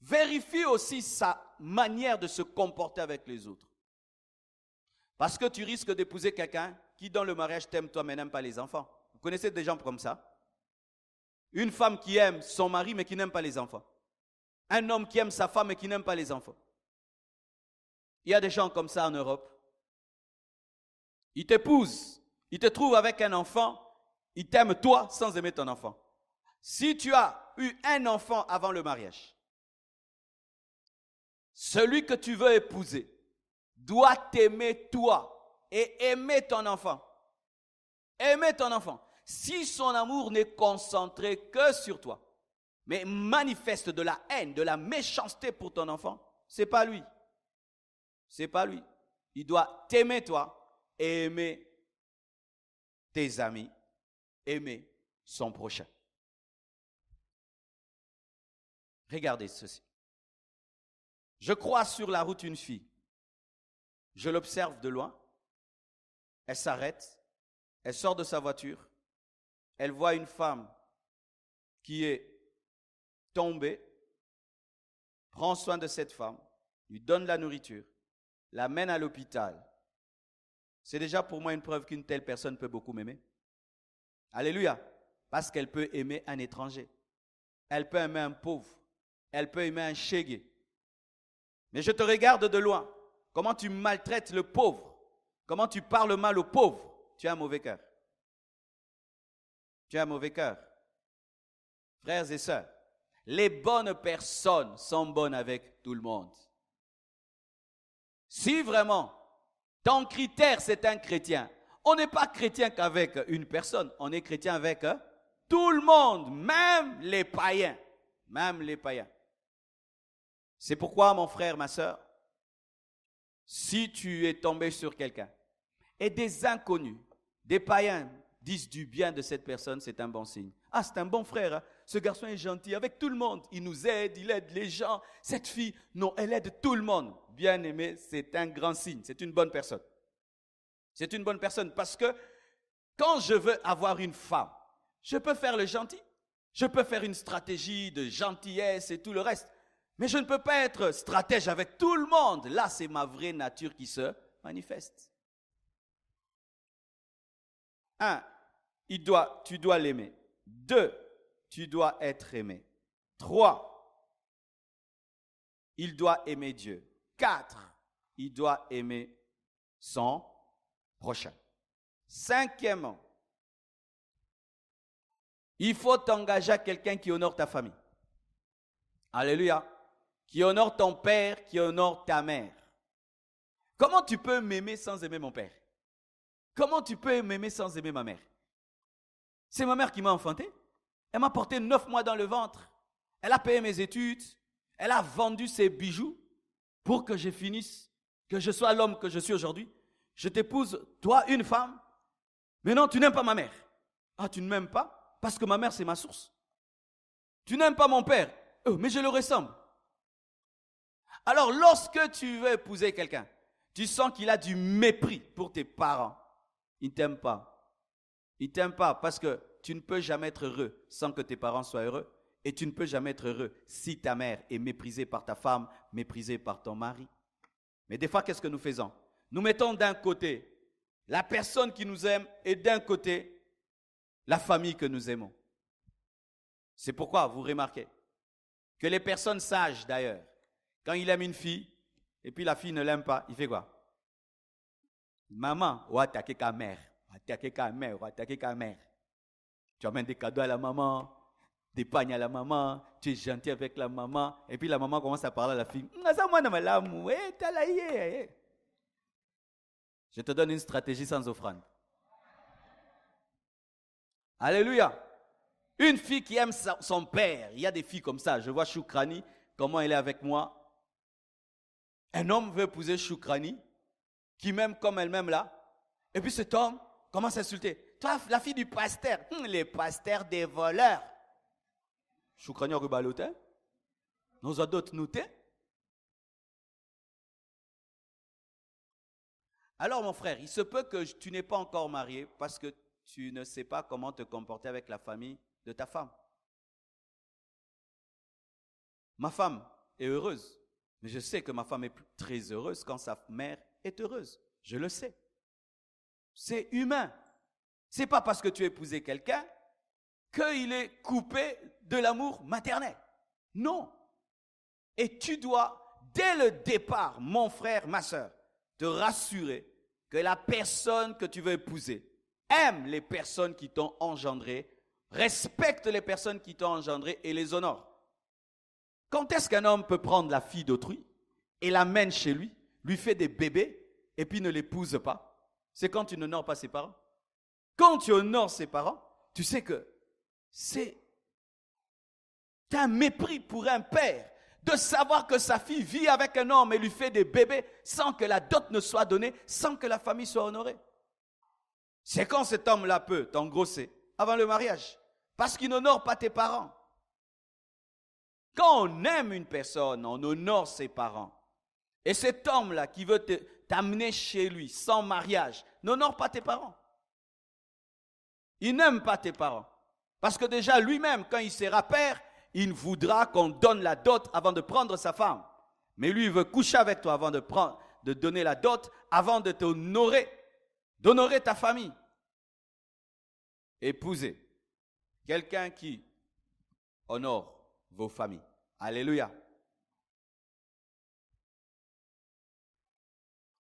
Vérifie aussi sa manière de se comporter avec les autres. Parce que tu risques d'épouser quelqu'un qui, dans le mariage, t'aime toi, mais n'aime pas les enfants. Vous connaissez des gens comme ça? Une femme qui aime son mari, mais qui n'aime pas les enfants. Un homme qui aime sa femme, mais qui n'aime pas les enfants. Il y a des gens comme ça en Europe. Ils t'épousent. Il te trouve avec un enfant, il t'aime toi sans aimer ton enfant. Si tu as eu un enfant avant le mariage, celui que tu veux épouser doit t'aimer toi et aimer ton enfant. Aimer ton enfant. Si son amour n'est concentré que sur toi, mais manifeste de la haine, de la méchanceté pour ton enfant, c'est pas lui. C'est pas lui. Il doit t'aimer toi et aimer tes amis, aimer son prochain. Regardez ceci. Je croise sur la route une fille. Je l'observe de loin. Elle s'arrête. Elle sort de sa voiture. Elle voit une femme qui est tombée. Prend soin de cette femme. Lui donne la nourriture. l'amène à l'hôpital, c'est déjà pour moi une preuve qu'une telle personne peut beaucoup m'aimer. Alléluia. Parce qu'elle peut aimer un étranger. Elle peut aimer un pauvre. Elle peut aimer un chégué. Mais je te regarde de loin. Comment tu maltraites le pauvre. Comment tu parles mal au pauvre. Tu as un mauvais cœur. Tu as un mauvais cœur. Frères et sœurs, les bonnes personnes sont bonnes avec tout le monde. Si vraiment ton critère c'est un chrétien, on n'est pas chrétien qu'avec une personne, on est chrétien avec tout le monde, même les païens. Même les païens. C'est pourquoi, mon frère, ma soeur, si tu es tombé sur quelqu'un et des inconnus, des païens disent du bien de cette personne, c'est un bon signe. Ah, c'est un bon frère, hein? Ce garçon est gentil avec tout le monde. Il nous aide, il aide les gens. Cette fille, non, elle aide tout le monde. Bien aimé, c'est un grand signe, c'est une bonne personne. C'est une bonne personne parce que quand je veux avoir une femme, je peux faire le gentil. Je peux faire une stratégie de gentillesse et tout le reste. Mais je ne peux pas être stratège avec tout le monde. Là, c'est ma vraie nature qui se manifeste. 1. Tu dois l'aimer. 2. Tu dois être aimé. 3. Il doit aimer Dieu. 4. Il doit aimer son prochain. 5e, il faut t'engager à quelqu'un qui honore ta famille. Alléluia. Qui honore ton père, qui honore ta mère. Comment tu peux m'aimer sans aimer mon père? Comment tu peux m'aimer sans aimer ma mère? C'est ma mère qui m'a enfanté. Elle m'a porté 9 mois dans le ventre. Elle a payé mes études. Elle a vendu ses bijoux pour que je finisse, que je sois l'homme que je suis aujourd'hui. Je t'épouse, toi, une femme. Mais non, tu n'aimes pas ma mère. Ah, tu ne m'aimes pas? Parce que ma mère, c'est ma source. Tu n'aimes pas mon père. Oh, mais je le ressemble. Alors, lorsque tu veux épouser quelqu'un, tu sens qu'il a du mépris pour tes parents. Il ne t'aime pas. Il ne t'aime pas parce que tu ne peux jamais être heureux sans que tes parents soient heureux. Et tu ne peux jamais être heureux si ta mère est méprisée par ta femme, méprisée par ton mari. Mais des fois, qu'est-ce que nous faisons? Nous mettons d'un côté la personne qui nous aime et d'un côté la famille que nous aimons. C'est pourquoi vous remarquez que les personnes sages d'ailleurs, quand il aime une fille et puis la fille ne l'aime pas, il fait quoi? Maman, on va attaquer ta mère, on va attaquer ta mère, on va attaquer ta mère. Tu amènes des cadeaux à la maman, des pagnes à la maman, tu es gentil avec la maman, et puis la maman commence à parler à la fille. Je te donne une stratégie sans offrande. Alléluia. Une fille qui aime son père, il y a des filles comme ça. Je vois Choukrani, comment elle est avec moi. Un homme veut épouser Choukrani, qui m'aime comme elle m'aime là. Et puis cet homme commence à insulter. Toi, la fille du pasteur, les pasteurs des voleurs. Choukrani a rebaloté. Nous avons d'autres notés. Alors mon frère, il se peut que tu n'es pas encore marié parce que tu ne sais pas comment te comporter avec la famille de ta femme. Ma femme est heureuse, mais je sais que ma femme est très heureuse quand sa mère est heureuse. Je le sais. C'est humain. Ce n'est pas parce que tu as épousé quelqu'un qu'il est coupé de l'amour maternel. Non. Et tu dois, dès le départ, mon frère, ma soeur, te rassurer que la personne que tu veux épouser aime les personnes qui t'ont engendré, respecte les personnes qui t'ont engendré et les honore. Quand est-ce qu'un homme peut prendre la fille d'autrui et l'amène chez lui, lui fait des bébés et puis ne l'épouse pas? C'est quand tu n'honores pas ses parents. Quand tu honores ses parents, tu sais que c'est un mépris pour un père de savoir que sa fille vit avec un homme et lui fait des bébés sans que la dot ne soit donnée, sans que la famille soit honorée. C'est quand cet homme-là peut t'engrosser avant le mariage, parce qu'il n'honore pas tes parents. Quand on aime une personne, on honore ses parents. Et cet homme-là qui veut t'amener chez lui sans mariage, n'honore pas tes parents. Il n'aime pas tes parents. Parce que déjà lui-même, quand il sera père, il voudra qu'on donne la dot avant de prendre sa femme. Mais lui, il veut coucher avec toi avant de de donner la dot, avant de t'honorer, d'honorer ta famille. Épousez quelqu'un qui honore vos familles. Alléluia.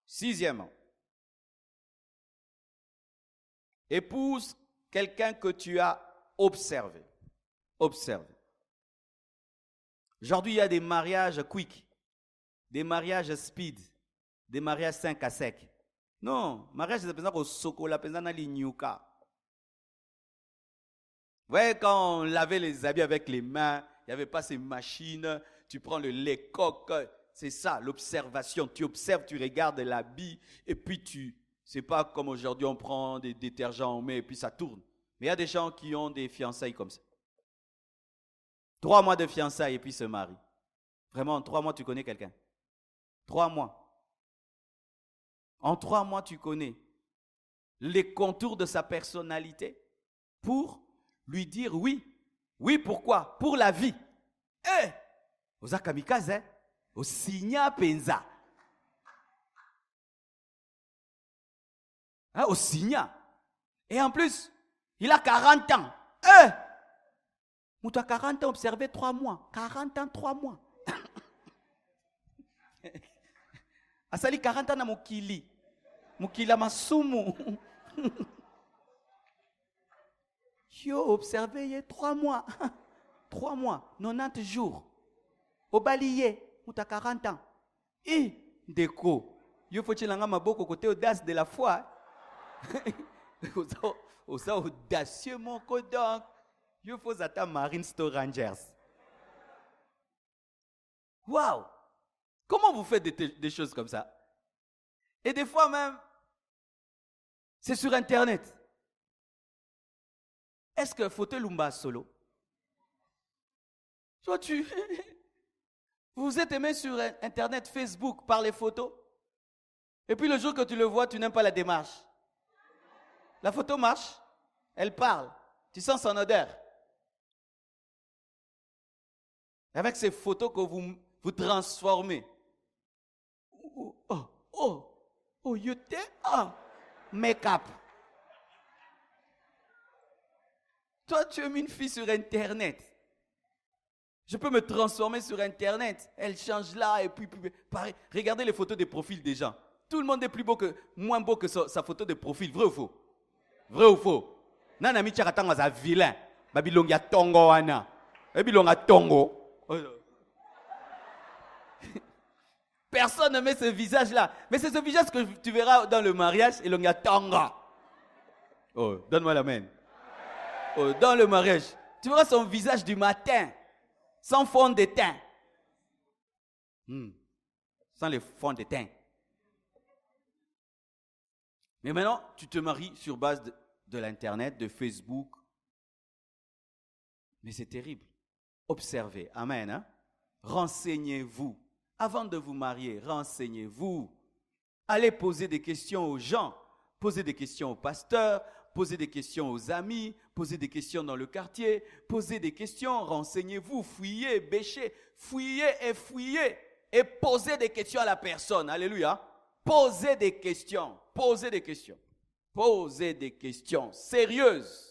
Sixièmement, épouse quelqu'un que tu as observé. Observe. Aujourd'hui, il y a des mariages quick, des mariages speed, des mariages 5 à sec. Non, mariage, c'est au soko, la pesant dans l'ignuka. Vous voyez, quand on lavait les habits avec les mains, il n'y avait pas ces machines, tu prends le lait coq, c'est ça, l'observation. Tu observes, tu regardes l'habit, et puis c'est pas comme aujourd'hui, on prend des détergents, on met, et puis ça tourne. Mais il y a des gens qui ont des fiançailles comme ça. 3 mois de fiançailles et puis se marient. Vraiment, en 3 mois, tu connais quelqu'un. 3 mois. En 3 mois, tu connais les contours de sa personnalité pour lui dire oui. Oui, pourquoi? Pour la vie. Eh! Oza kamikaze, hein? Au signa penza. Hein, au signa. Et en plus, il a 40 ans. Eh! Tu as 40 ans, observé 3 mois. 40 ans, 3 mois. Asali 40 ans na mukili. Mukila masumu. Yo, observé 3 mois. 3 mois, 90 jours. Au balier, tu as 40 ans. Et, déco. Yo faut-il nga maboko côté audace de la foi. Osa audacieux mon donc. Il faut attendre Marine Store Rangers. Waouh! Comment vous faites des choses comme ça? Et des fois même, c'est sur Internet. Est-ce que faut Lumba solo? Toi, vous vous êtes aimé sur Internet, Facebook, par les photos. Et puis le jour que tu le vois, tu n'aimes pas la démarche. La photo marche, elle parle. Tu sens son odeur. Avec ces photos que vous transformez. You make-up. Toi, tu es une fille sur Internet. Je peux me transformer sur Internet. Elle change là et puis pareil. Regardez les photos des profils des gens. Tout le monde est moins beau que sa photo de profil. Vrai ou faux? Vrai ou faux? Nana mi tchaka tango za vilain. Babilonga tongo wana. Babilonga tongo. Personne ne met ce visage-là. Mais c'est ce visage que tu verras dans le mariage et l'on y a tanga. Oh, donne-moi la main. Oh, dans le mariage. Tu verras son visage du matin. Sans fond de teint. Sans les fonds de teint. Mais maintenant, tu te maries sur base de l'Internet, de Facebook. Mais c'est terrible. Observez. Amen. Hein? Renseignez-vous. Avant de vous marier, renseignez-vous. Allez poser des questions aux gens. Posez des questions aux pasteurs. Posez des questions aux amis. Posez des questions dans le quartier. Posez des questions. Renseignez-vous. Fouillez, bêchez. Fouillez et fouillez. Et posez des questions à la personne. Alléluia. Posez des questions. Posez des questions. Posez des questions sérieuses.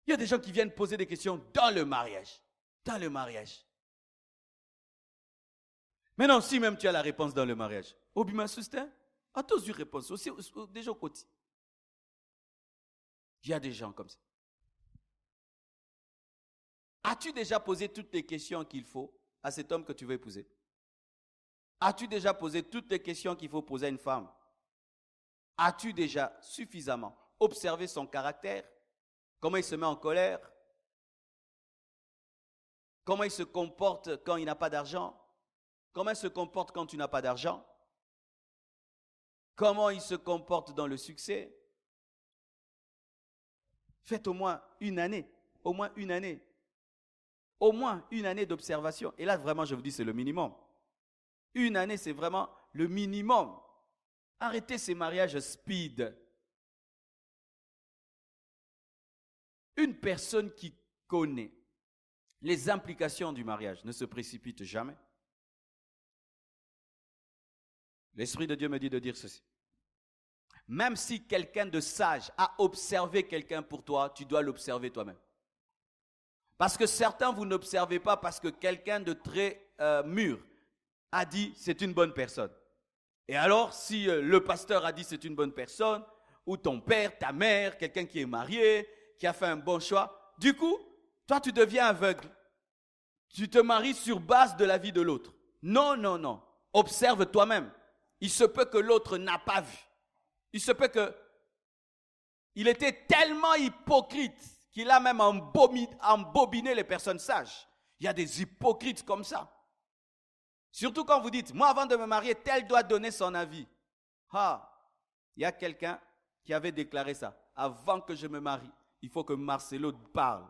Il y a des gens qui viennent poser des questions dans le mariage. Dans le mariage. Maintenant, si même tu as la réponse dans le mariage, Obima Sustin, à tous une réponse, aussi déjà au côté. Il y a des gens comme ça. As-tu déjà posé toutes les questions qu'il faut à cet homme que tu veux épouser? As-tu déjà posé toutes les questions qu'il faut poser à une femme? As-tu déjà suffisamment observé son caractère? Comment il se met en colère? Comment il se comporte quand il n'a pas d'argent? Comment il se comporte quand tu n'as pas d'argent? Comment il se comporte dans le succès? Faites au moins une année. Au moins une année. Au moins une année d'observation. Et là, vraiment, je vous dis, c'est le minimum. Une année, c'est vraiment le minimum. Arrêtez ces mariages speed. Une personne qui connaît les implications du mariage ne se précipite jamais. L'Esprit de Dieu me dit de dire ceci. Même si quelqu'un de sage a observé quelqu'un pour toi, tu dois l'observer toi-même. Parce que certains, vous n'observez pas parce que quelqu'un de très mûr a dit c'est une bonne personne. Et alors, si le pasteur a dit c'est une bonne personne, ou ton père, ta mère, quelqu'un qui est marié, qui a fait un bon choix, du coup, toi tu deviens aveugle. Tu te maries sur base de la vie de l'autre. Non, non, non. Observe toi-même. Il se peut que l'autre n'a pas vu. Il se peut qu'il était tellement hypocrite qu'il a même embobiné les personnes sages. Il y a des hypocrites comme ça. Surtout quand vous dites, moi avant de me marier, tel doit donner son avis. Ah, il y a quelqu'un qui avait déclaré ça. Avant que je me marie, il faut que Marcelo parle.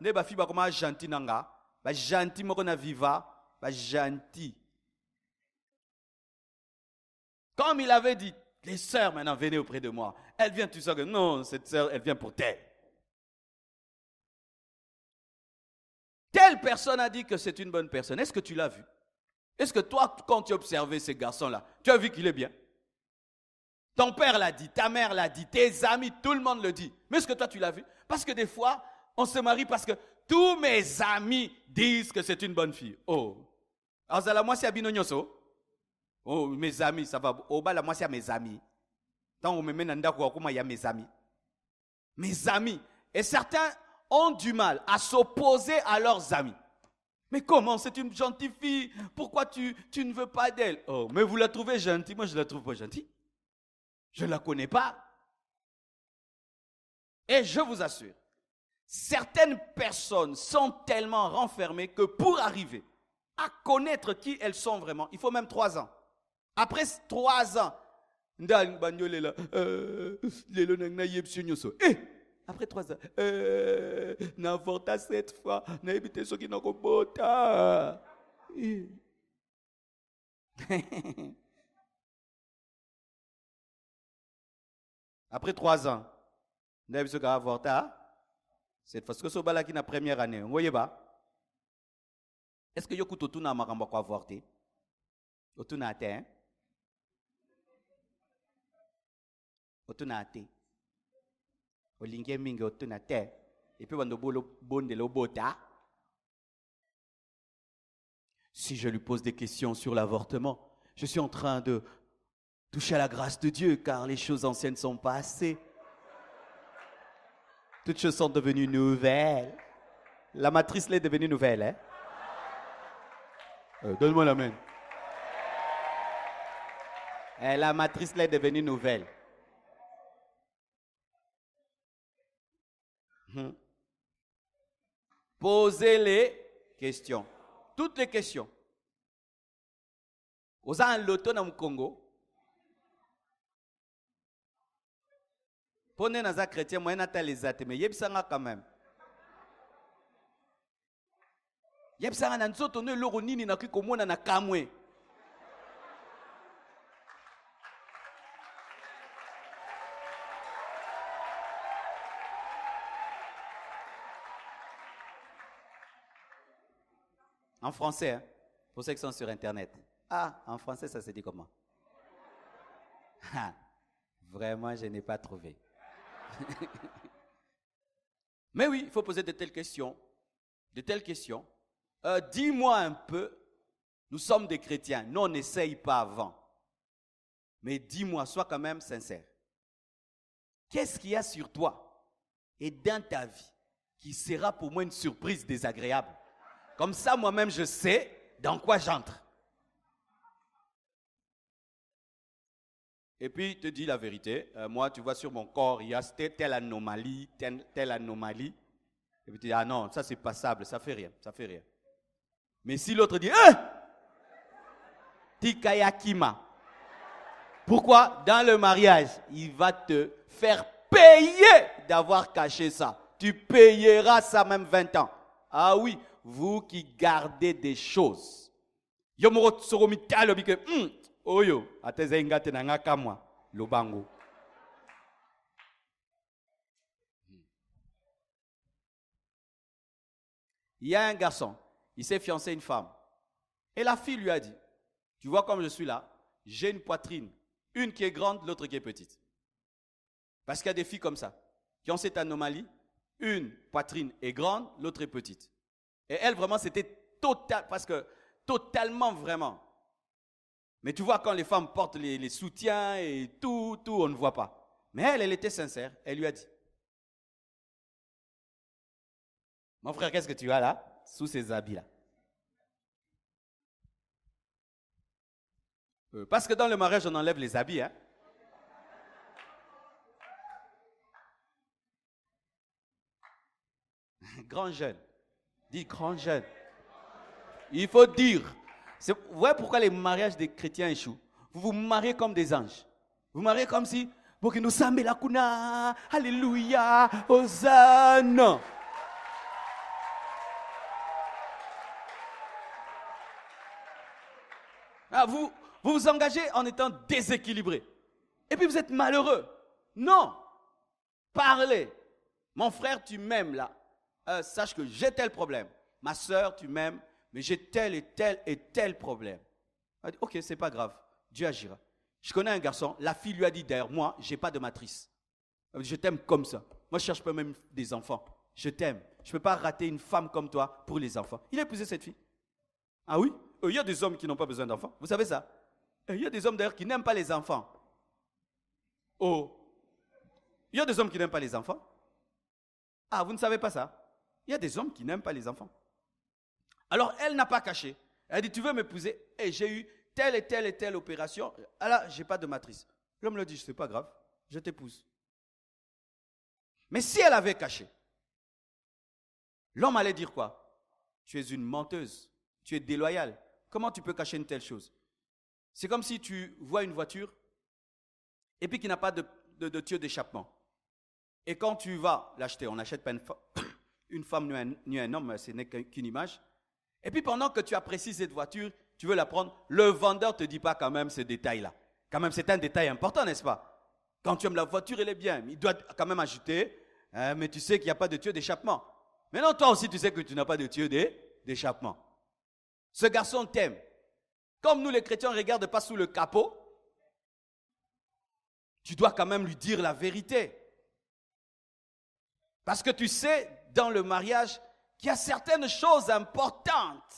Ne ba fi ba comment gentil nanga, ba gentil mo na viva, ba gentil. Comme il avait dit, les sœurs maintenant venez auprès de moi. Elle vient, tu sais que non, cette sœur, elle vient pour telle. Telle personne a dit que c'est une bonne personne. Est-ce que tu l'as vu? Est-ce que toi, quand tu as observé ces garçons-là, tu as vu qu'il est bien? Ton père l'a dit, ta mère l'a dit, tes amis, tout le monde le dit. Mais est-ce que toi, tu l'as vu? Parce que des fois, on se marie parce que tous mes amis disent que c'est une bonne fille. Oh. Alors, moi, c'est Abinonyoso. Oh, mes amis, ça va. Oh, bah, moi, c'est mes amis. Tant on me met dans il y a mes amis. Mes amis. Et certains ont du mal à s'opposer à leurs amis. Mais comment? C'est une gentille fille. Pourquoi tu ne veux pas d'elle? Oh, mais vous la trouvez gentille. Moi, je ne la trouve pas gentille. Je ne la connais pas. Et je vous assure, certaines personnes sont tellement renfermées que pour arriver à connaître qui elles sont vraiment, il faut même 3 ans. Après 3 ans, après 3 ans, n'avorta 7 fois, n'a évité ceux qui n'ont pas. Après 3 ans, n'a évité ceux qui ont avorté. Cette fois, ce que ce bala qui na première année, vous voyez pas? Est-ce que yoku totuna makamba ko avorté? Otuna ate, otuna ate. Olingue mingi otuna te. Et puis wando bolo bonde lo bota. Si je lui pose des questions sur l'avortement, je suis en train de toucher à la grâce de Dieu, car les choses anciennes sont passées. Toutes choses sont devenues nouvelles. La matrice l'est devenue nouvelle, hein? Donne-moi la main. La matrice l'est devenue nouvelle. Posez les questions. Toutes les questions. Vous avez un loto dans le Congo. Prenez dans un chrétien, moi, je les athées, mais il y a quand même. Il y a un autre qui est nini na kikomona na kamwe. En français, hein, pour ceux qui sont sur Internet. Ah, en français, ça se dit comment? Vraiment, je n'ai pas trouvé. Mais oui, il faut poser de telles questions. De telles questions. Dis-moi un peu, nous sommes des chrétiens, nous on n'essaye pas avant. Mais dis-moi, sois quand même sincère. Qu'est-ce qu'il y a sur toi et dans ta vie qui sera pour moi une surprise désagréable? Comme ça, moi-même, je sais dans quoi j'entre. Et puis, il te dit la vérité. Moi, tu vois, sur mon corps, il y a telle anomalie, telle anomalie. Et puis, tu dis, ah non, ça, c'est passable, ça fait rien, ça fait rien. Mais si l'autre dit, Tikayakima. Pourquoi? Dans le mariage, il va te faire payer d'avoir caché ça. Tu payeras ça même 20 ans. Ah oui, vous qui gardez des choses. Yomoro soromita lobike, oyo, ateze ingate na ngaka moi, lobango. Il y a un garçon, il s'est fiancé à une femme. Et la fille lui a dit, tu vois comme je suis là, j'ai une poitrine, une qui est grande, l'autre qui est petite. Parce qu'il y a des filles comme ça, qui ont cette anomalie, une poitrine est grande, l'autre est petite. Et elle, vraiment, c'était totalement, vraiment. Mais tu vois, quand les femmes portent les soutiens et tout, on ne voit pas. Mais elle était sincère, elle lui a dit. Mon frère, qu'est-ce que tu as là, sous ces habits-là? Parce que dans le mariage, on enlève les habits, hein. Grand jeune. Dis grand jeune. Il faut dire. Vous voyez pourquoi les mariages des chrétiens échouent? Vous vous mariez comme des anges. Vous mariez comme si Bokino Sambe la Kuna, Alléluia, Hosanna. Vous vous engagez en étant déséquilibré. Et puis vous êtes malheureux. Non. Parlez. Mon frère, tu m'aimes là. Sache que j'ai tel problème. Ma soeur, tu m'aimes, mais j'ai tel et tel problème. Elle dit, ok, c'est pas grave. Dieu agira. Je connais un garçon, la fille lui a dit d'ailleurs, moi, je n'ai pas de matrice. Je t'aime comme ça. Moi, je cherche pas même des enfants. Je t'aime. Je ne peux pas rater une femme comme toi pour les enfants. Il a épousé cette fille. Ah oui? Il y a des hommes qui n'ont pas besoin d'enfants. Vous savez ça? Il y a des hommes d'ailleurs qui n'aiment pas les enfants. Oh. Il y a des hommes qui n'aiment pas les enfants. Ah, vous ne savez pas ça? Il y a des hommes qui n'aiment pas les enfants. Alors, elle n'a pas caché. Elle dit, tu veux m'épouser? Et j'ai eu telle et telle opération. Ah là, je n'ai pas de matrice. L'homme lui dit, c'est pas grave, je t'épouse. Mais si elle avait caché, l'homme allait dire quoi? Tu es une menteuse, tu es déloyale. Comment tu peux cacher une telle chose? C'est comme si tu vois une voiture et puis qui n'a pas de tuyau d'échappement. Et quand tu vas l'acheter, on n'achète pas une femme ni un homme, ce n'est qu'une image. Et puis pendant que tu apprécies cette voiture, tu veux la prendre, le vendeur ne te dit pas quand même ce détail-là. Quand même, c'est un détail important, n'est-ce pas? Quand tu aimes la voiture, elle est bien. Il doit quand même ajouter, mais tu sais qu'il n'y a pas de tuyau d'échappement. Maintenant, toi aussi, tu sais que tu n'as pas de tuyau d'échappement. Ce garçon t'aime. Comme nous, les chrétiens, on ne regarde pas sous le capot, tu dois quand même lui dire la vérité. Parce que tu sais, dans le mariage, qu'il y a certaines choses importantes.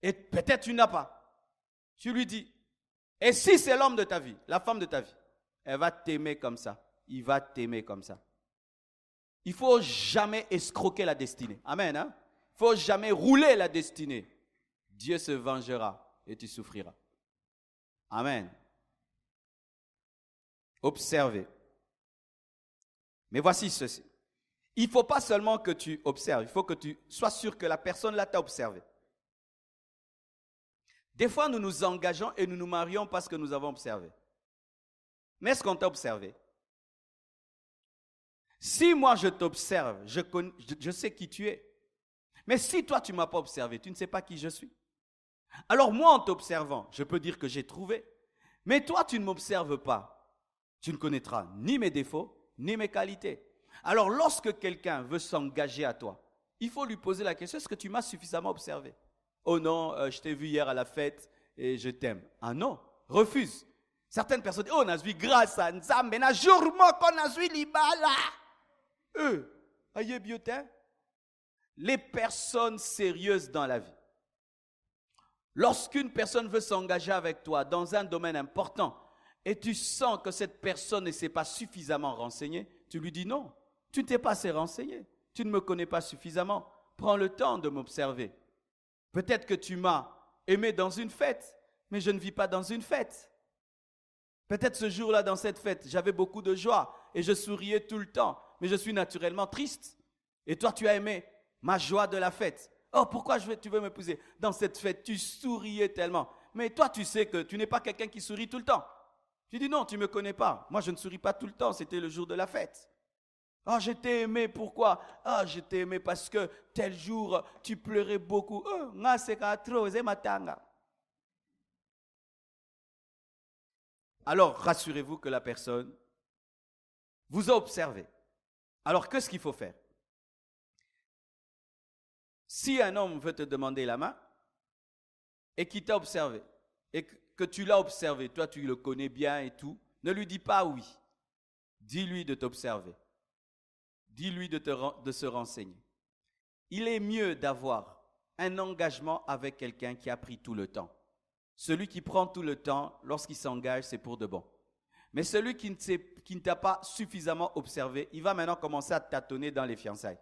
Et peut-être tu n'as pas. Tu lui dis. Et si c'est l'homme de ta vie, la femme de ta vie, elle va t'aimer comme ça. Il va t'aimer comme ça. Il ne faut jamais escroquer la destinée. Amen. Hein? Il ne faut jamais rouler la destinée. Dieu se vengera et tu souffriras. Amen. Observez. Mais voici ceci. Il ne faut pas seulement que tu observes, il faut que tu sois sûr que la personne là t'a observé. Des fois, nous nous engageons et nous nous marions parce que nous avons observé. Mais est-ce qu'on t'a observé? Si moi je t'observe, je sais qui tu es. Mais si toi tu ne m'as pas observé, tu ne sais pas qui je suis. Alors moi en t'observant, je peux dire que j'ai trouvé. Mais toi tu ne m'observes pas. Tu ne connaîtras ni mes défauts, ni mes qualités. Alors lorsque quelqu'un veut s'engager à toi, il faut lui poser la question, est-ce que tu m'as suffisamment observé? Oh non, je t'ai vu hier à la fête et je t'aime. Ah non, refuse. Certaines personnes disent, oh, nazui grâce à Nzambe, na jourmo ko nazui libala. Aïe biotin. Les personnes sérieuses dans la vie. Lorsqu'une personne veut s'engager avec toi dans un domaine important et tu sens que cette personne ne s'est pas suffisamment renseignée, tu lui dis non, tu ne t'es pas assez renseigné, tu ne me connais pas suffisamment, prends le temps de m'observer. Peut-être que tu m'as aimé dans une fête, mais je ne vis pas dans une fête. Peut-être ce jour-là, dans cette fête, j'avais beaucoup de joie et je souriais tout le temps, mais je suis naturellement triste. Et toi, tu as aimé ma joie de la fête. Oh, pourquoi tu veux m'épouser? Dans cette fête, tu souriais tellement. Mais toi, tu sais que tu n'es pas quelqu'un qui sourit tout le temps. Tu dis non, tu ne me connais pas. Moi, je ne souris pas tout le temps, c'était le jour de la fête. Ah, je t'ai aimé, pourquoi? Ah, je t'ai aimé parce que tel jour, tu pleurais beaucoup. Alors, rassurez-vous que la personne vous a observé. Alors, qu'est-ce qu'il faut faire? Si un homme veut te demander la main et qu'il t'a observé, et que tu l'as observé, toi tu le connais bien et tout, ne lui dis pas oui. Dis-lui de t'observer. Dis-lui de se renseigner. Il est mieux d'avoir un engagement avec quelqu'un qui a pris tout le temps. Celui qui prend tout le temps, lorsqu'il s'engage, c'est pour de bon. Mais celui qui ne t'a pas suffisamment observé, il va maintenant commencer à tâtonner dans les fiançailles.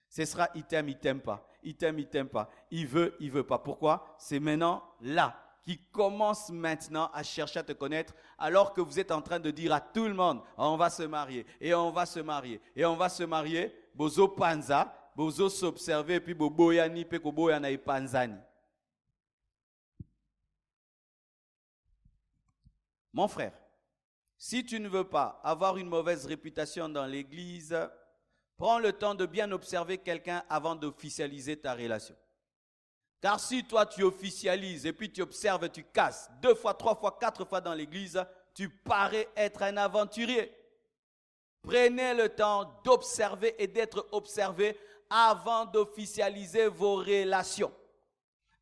Ce sera il t'aime pas. Il t'aime pas. Il veut pas. Pourquoi? C'est maintenant là qui commence maintenant à chercher à te connaître alors que vous êtes en train de dire à tout le monde, on va se marier, et on va se marier, et on va se marier. Bozo panza, bozo s'observer, puis boboyani, pe koboyana et panzani. Mon frère, si tu ne veux pas avoir une mauvaise réputation dans l'église, prends le temps de bien observer quelqu'un avant d'officialiser ta relation. Car si toi tu officialises et puis tu observes et tu casses 2 fois, 3 fois, 4 fois dans l'église, tu parais être un aventurier. Prenez le temps d'observer et d'être observé avant d'officialiser vos relations.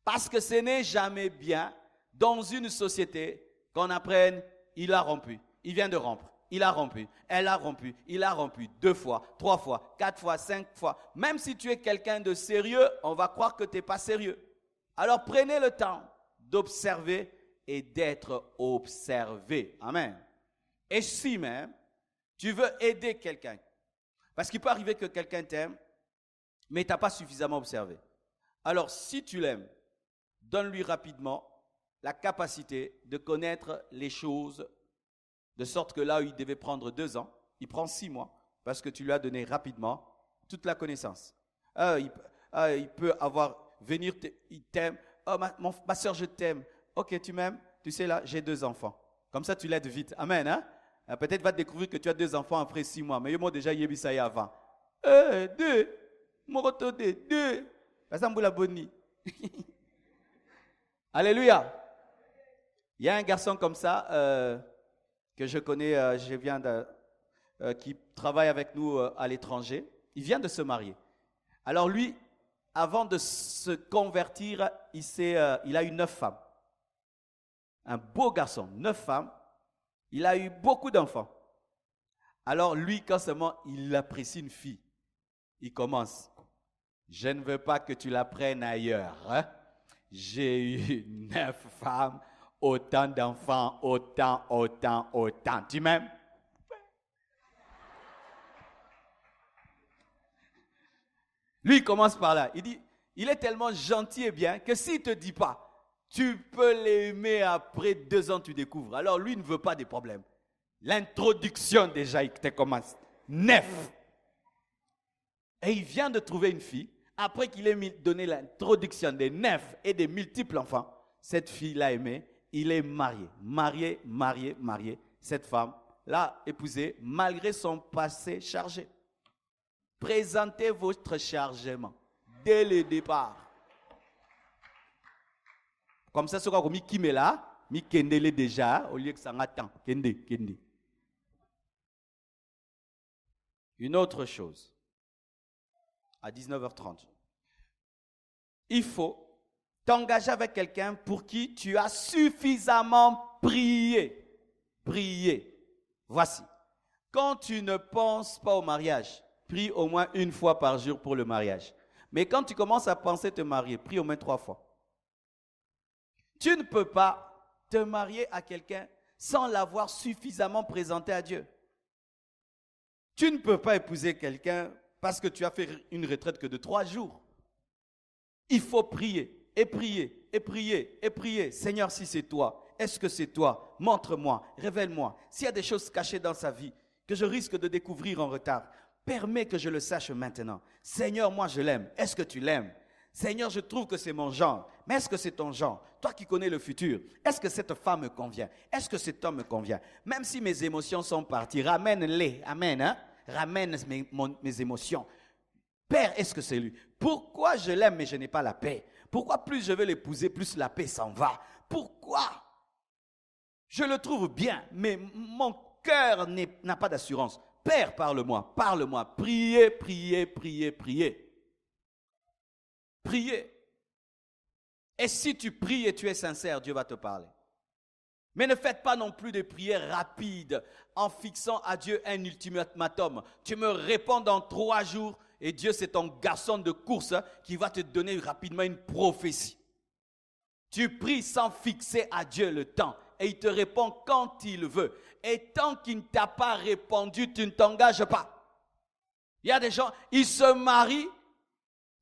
Parce que ce n'est jamais bien dans une société qu'on apprenne, il a rompu, il vient de rompre. Il a rompu, elle a rompu, il a rompu 2 fois, 3 fois, 4 fois, 5 fois. Même si tu es quelqu'un de sérieux, on va croire que tu n'es pas sérieux. Alors prenez le temps d'observer et d'être observé. Amen. Et si même tu veux aider quelqu'un, parce qu'il peut arriver que quelqu'un t'aime, mais tu n'as pas suffisamment observé. Alors si tu l'aimes, donne-lui rapidement la capacité de connaître les choses, de sorte que là où il devait prendre 2 ans, il prend 6 mois, parce que tu lui as donné rapidement toute la connaissance. Il peut venir, il t'aime. Oh, ma soeur, je t'aime. Ok, tu m'aimes? Tu sais là, j'ai 2 enfants. Comme ça, tu l'aides vite. Amen. Hein? Peut-être va découvrir que tu as 2 enfants après 6 mois. Mais moi, déjà, il y a avant. 2. Moroto 2. Passamboula Boni. Alléluia. Il y a un garçon comme ça que je connais, qui travaille avec nous à l'étranger. Il vient de se marier. Alors lui, avant de se convertir, il a eu 9 femmes. Un beau garçon, 9 femmes. Il a eu beaucoup d'enfants. Alors lui, quand seulement il apprécie une fille, il commence. Je ne veux pas que tu la prennes ailleurs. Hein? J'ai eu 9 femmes. Autant d'enfants, autant. Tu m'aimes? Lui, il commence par là. Il dit, il est tellement gentil et bien que s'il ne te dit pas, tu peux l'aimer après 2 ans, tu découvres. Alors lui, il ne veut pas des problèmes. L'introduction déjà, il te commence. 9. Et il vient de trouver une fille. Après qu'il ait donné l'introduction des 9 et des multiples enfants, cette fille l'a aimé. Il est marié. Cette femme l'a épousé malgré son passé chargé. Présentez votre chargement dès le départ. Comme ça, ce qu'on a mis qui met là, mi kendele déjà, au lieu que ça attend. Kende. Une autre chose, à 19h30, il faut t'engager avec quelqu'un pour qui tu as suffisamment prié. Voici. Quand tu ne penses pas au mariage, prie au moins 1 fois par jour pour le mariage. Mais quand tu commences à penser te marier, prie au moins 3 fois. Tu ne peux pas te marier à quelqu'un sans l'avoir suffisamment présenté à Dieu. Tu ne peux pas épouser quelqu'un parce que tu as fait une retraite que de 3 jours. Il faut prier. Et prier. Seigneur, si c'est toi, est-ce que c'est toi? Montre-moi, révèle-moi. S'il y a des choses cachées dans sa vie que je risque de découvrir en retard, permets que je le sache maintenant. Seigneur, moi je l'aime. Est-ce que tu l'aimes? Seigneur, je trouve que c'est mon genre. Mais est-ce que c'est ton genre? Toi qui connais le futur, est-ce que cette femme me convient? Est-ce que cet homme me convient? Même si mes émotions sont parties, ramène-les. Amen. Hein? Ramène mes émotions. Père, est-ce que c'est lui? Pourquoi je l'aime mais je n'ai pas la paix? Pourquoi plus je veux l'épouser, plus la paix s'en va? Pourquoi? Je le trouve bien, mais mon cœur n'a pas d'assurance. Père, parle-moi. Priez. Priez. Et si tu pries et tu es sincère, Dieu va te parler. Mais ne faites pas non plus des prières rapides en fixant à Dieu un ultimatum. Tu me réponds dans 3 jours et Dieu, c'est ton garçon de course qui va te donner rapidement une prophétie. Tu pries sans fixer à Dieu le temps et il te répond quand il veut. Et tant qu'il ne t'a pas répondu, tu ne t'engages pas. Il y a des gens, ils se marient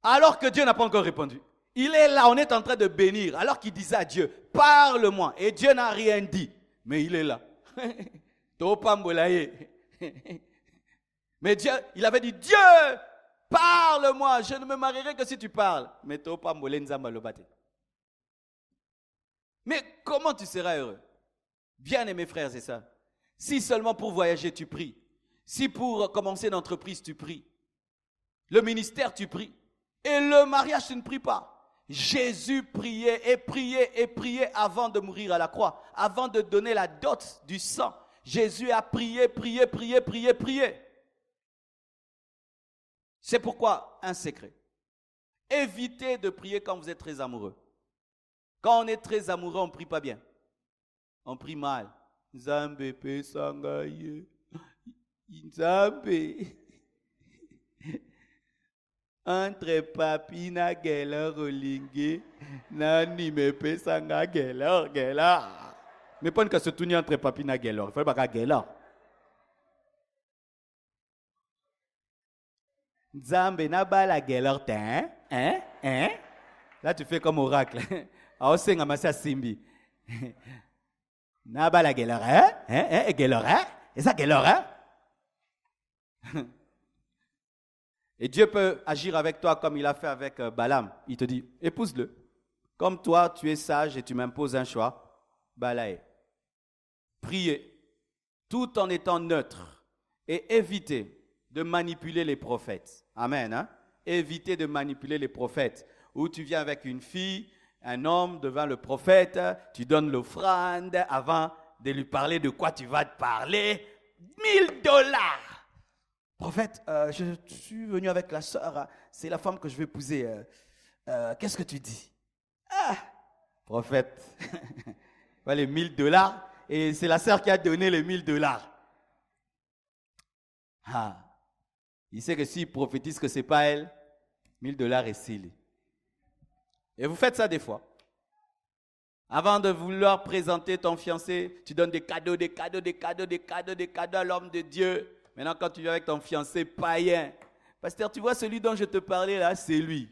alors que Dieu n'a pas encore répondu. Il est là, on est en train de bénir, alors qu'il disait à Dieu, parle-moi. Et Dieu n'a rien dit, mais il est là. Mais Dieu, il avait dit, Dieu, parle-moi, je ne me marierai que si tu parles. Mais mais comment tu seras heureux? Bien aimés frères et sœurs, si seulement pour voyager tu pries, si pour commencer une entreprise tu pries, le ministère tu pries, et le mariage tu ne pries pas. Jésus priait et priait et priait avant de mourir à la croix, avant de donner la dot du sang. Jésus a prié, prié, prié, prié, prié. C'est pourquoi, un secret. Évitez de prier quand vous êtes très amoureux. Quand on est très amoureux, on ne prie pas bien. On prie mal. Nzambe pe sangaye. Nzambe. Entre papi na gelor olingue, nani me pe sanga gelor. Mais pas que se tourner entre papi na gelor. Il faut pas que gelor. Nzambe na bala gelor hein? Là tu fais comme oracle. Ah senga masa simbi. Na bala gelor gelor Et ça gelor Et Dieu peut agir avec toi comme il a fait avec Balaam. Il te dit, épouse-le. Comme toi, tu es sage et tu m'imposes un choix, balaye. Priez, tout en étant neutre. Et évitez de manipuler les prophètes. Amen. Hein? Évitez de manipuler les prophètes. Où tu viens avec une fille, un homme devant le prophète, tu donnes l'offrande avant de lui parler de quoi tu vas te parler. $1000. Prophète, je suis venu avec la sœur, c'est la femme que je vais épouser. Qu'est-ce que tu dis? Prophète, les $1000, et c'est la sœur qui a donné les $1000. Il sait que s'il prophétise que ce n'est pas elle, $1000 est scellé. Et vous faites ça des fois. Avant de vouloir présenter ton fiancé, tu donnes des cadeaux à l'homme de Dieu. Maintenant, quand tu viens avec ton fiancé païen, pasteur, tu vois celui dont je te parlais là, c'est lui.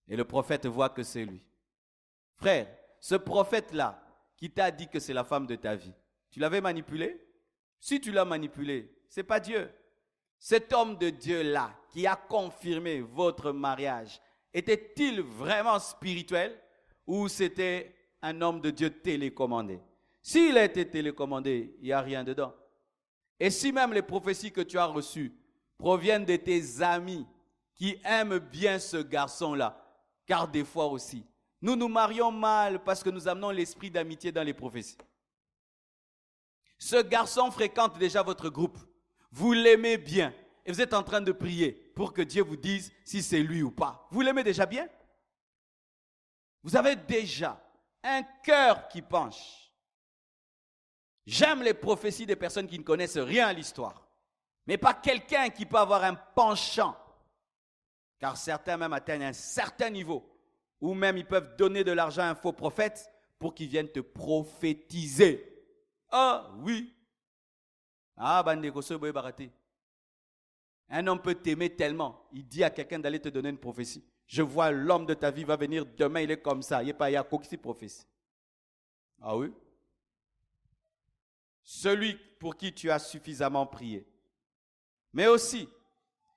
Et le prophète voit que c'est lui. Frère, ce prophète-là, qui t'a dit que c'est la femme de ta vie, tu l'avais manipulé? Si tu l'as manipulé, ce n'est pas Dieu. Cet homme de Dieu-là, qui a confirmé votre mariage, était-il vraiment spirituel ou c'était un homme de Dieu télécommandé? S'il a été télécommandé, il n'y a rien dedans. Et si même les prophéties que tu as reçues proviennent de tes amis qui aiment bien ce garçon-là, car des fois aussi, nous nous marions mal parce que nous amenons l'esprit d'amitié dans les prophéties. Ce garçon fréquente déjà votre groupe. Vous l'aimez bien et vous êtes en train de prier pour que Dieu vous dise si c'est lui ou pas. Vous l'aimez déjà bien? Vous avez déjà un cœur qui penche. J'aime les prophéties des personnes qui ne connaissent rien à l'histoire, mais pas quelqu'un qui peut avoir un penchant, car certains même atteignent un certain niveau, ou même ils peuvent donner de l'argent à un faux prophète pour qu'il vienne te prophétiser. Ah oui. Un homme peut t'aimer tellement, il dit à quelqu'un d'aller te donner une prophétie. Je vois l'homme de ta vie va venir demain, il est comme ça, il n'y a pas de prophétie. Ah oui. Celui pour qui tu as suffisamment prié. Mais aussi,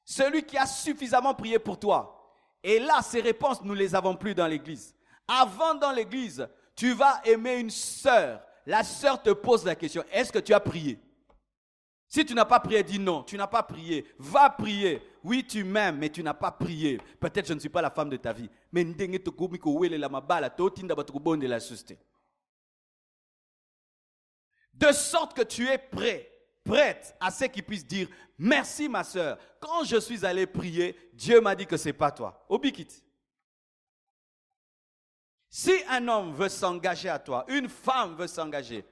celui qui a suffisamment prié pour toi. Et là, ces réponses, nous ne les avons plus dans l'église. Avant, dans l'église, tu vas aimer une sœur. La sœur te pose la question, est-ce que tu as prié? Si tu n'as pas prié, dis non, tu n'as pas prié. Va prier. Oui, tu m'aimes, mais tu n'as pas prié. Peut-être je ne suis pas la femme de ta vie. Mais de sorte que tu es prête à ce qu'ils puissent dire merci ma soeur. Quand je suis allé prier, Dieu m'a dit que ce n'est pas toi. Obikit. Si un homme veut s'engager à toi, une femme veut s'engager,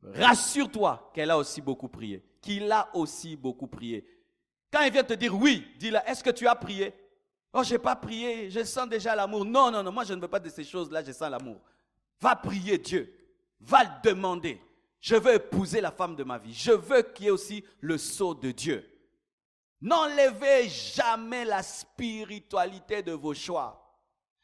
rassure-toi qu'elle a aussi beaucoup prié, qu'il a aussi beaucoup prié. Quand il vient te dire oui, dis-le, est-ce que tu as prié? Oh, je n'ai pas prié, je sens déjà l'amour. Non, non, non, moi je ne veux pas de ces choses-là, je sens l'amour. Va prier Dieu, va le demander. Je veux épouser la femme de ma vie. Je veux qu'il y ait aussi le sceau de Dieu. N'enlevez jamais la spiritualité de vos choix.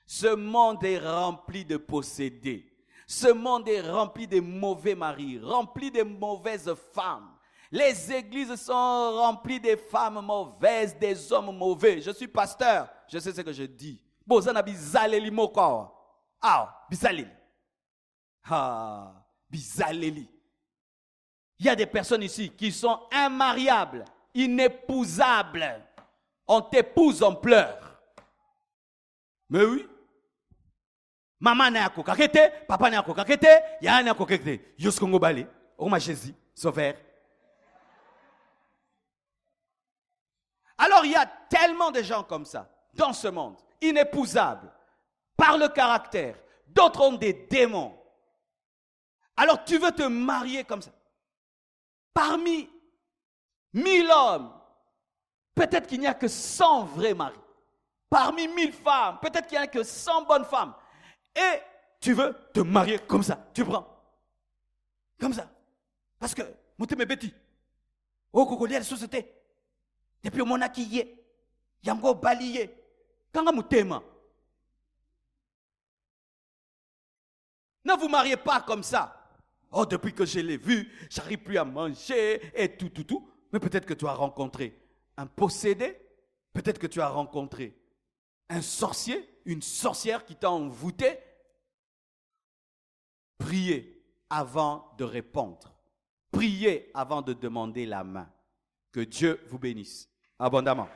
Ce monde est rempli de possédés. Ce monde est rempli de mauvais maris, rempli de mauvaises femmes. Les églises sont remplies de femmes mauvaises, des hommes mauvais. Je suis pasteur, je sais ce que je dis. Bozana bizaleli moko. Ah, bizaleli. Ah, bizaleli. Il y a des personnes ici qui sont immariables, inépousables. On t'épouse, on pleure. Mais oui. Maman n'a pas kakete, papa n'a pas kakete, y'a n'a pas kakete. Yoskongo bali, oma Jésus, sauveur. Alors il y a tellement de gens comme ça dans ce monde, inépousables, par le caractère. D'autres ont des démons. Alors tu veux te marier comme ça. Parmi 1000 hommes, peut-être qu'il n'y a que 100 vrais maris. Parmi 1000 femmes, peut-être qu'il n'y a que 100 bonnes femmes. Et tu veux te marier comme ça. Tu prends. Comme ça. Parce que, moute me bêtis. Oh, kokolière la société. Depuis mon acquis, yamgo baliye. Quand vous t'aimez. Ne vous mariez pas comme ça. Oh, depuis que je l'ai vu, j'arrive plus à manger et tout. Mais peut-être que tu as rencontré un possédé. Peut-être que tu as rencontré un sorcier, une sorcière qui t'a envoûté. Priez avant de répondre. Priez avant de demander la main. Que Dieu vous bénisse abondamment.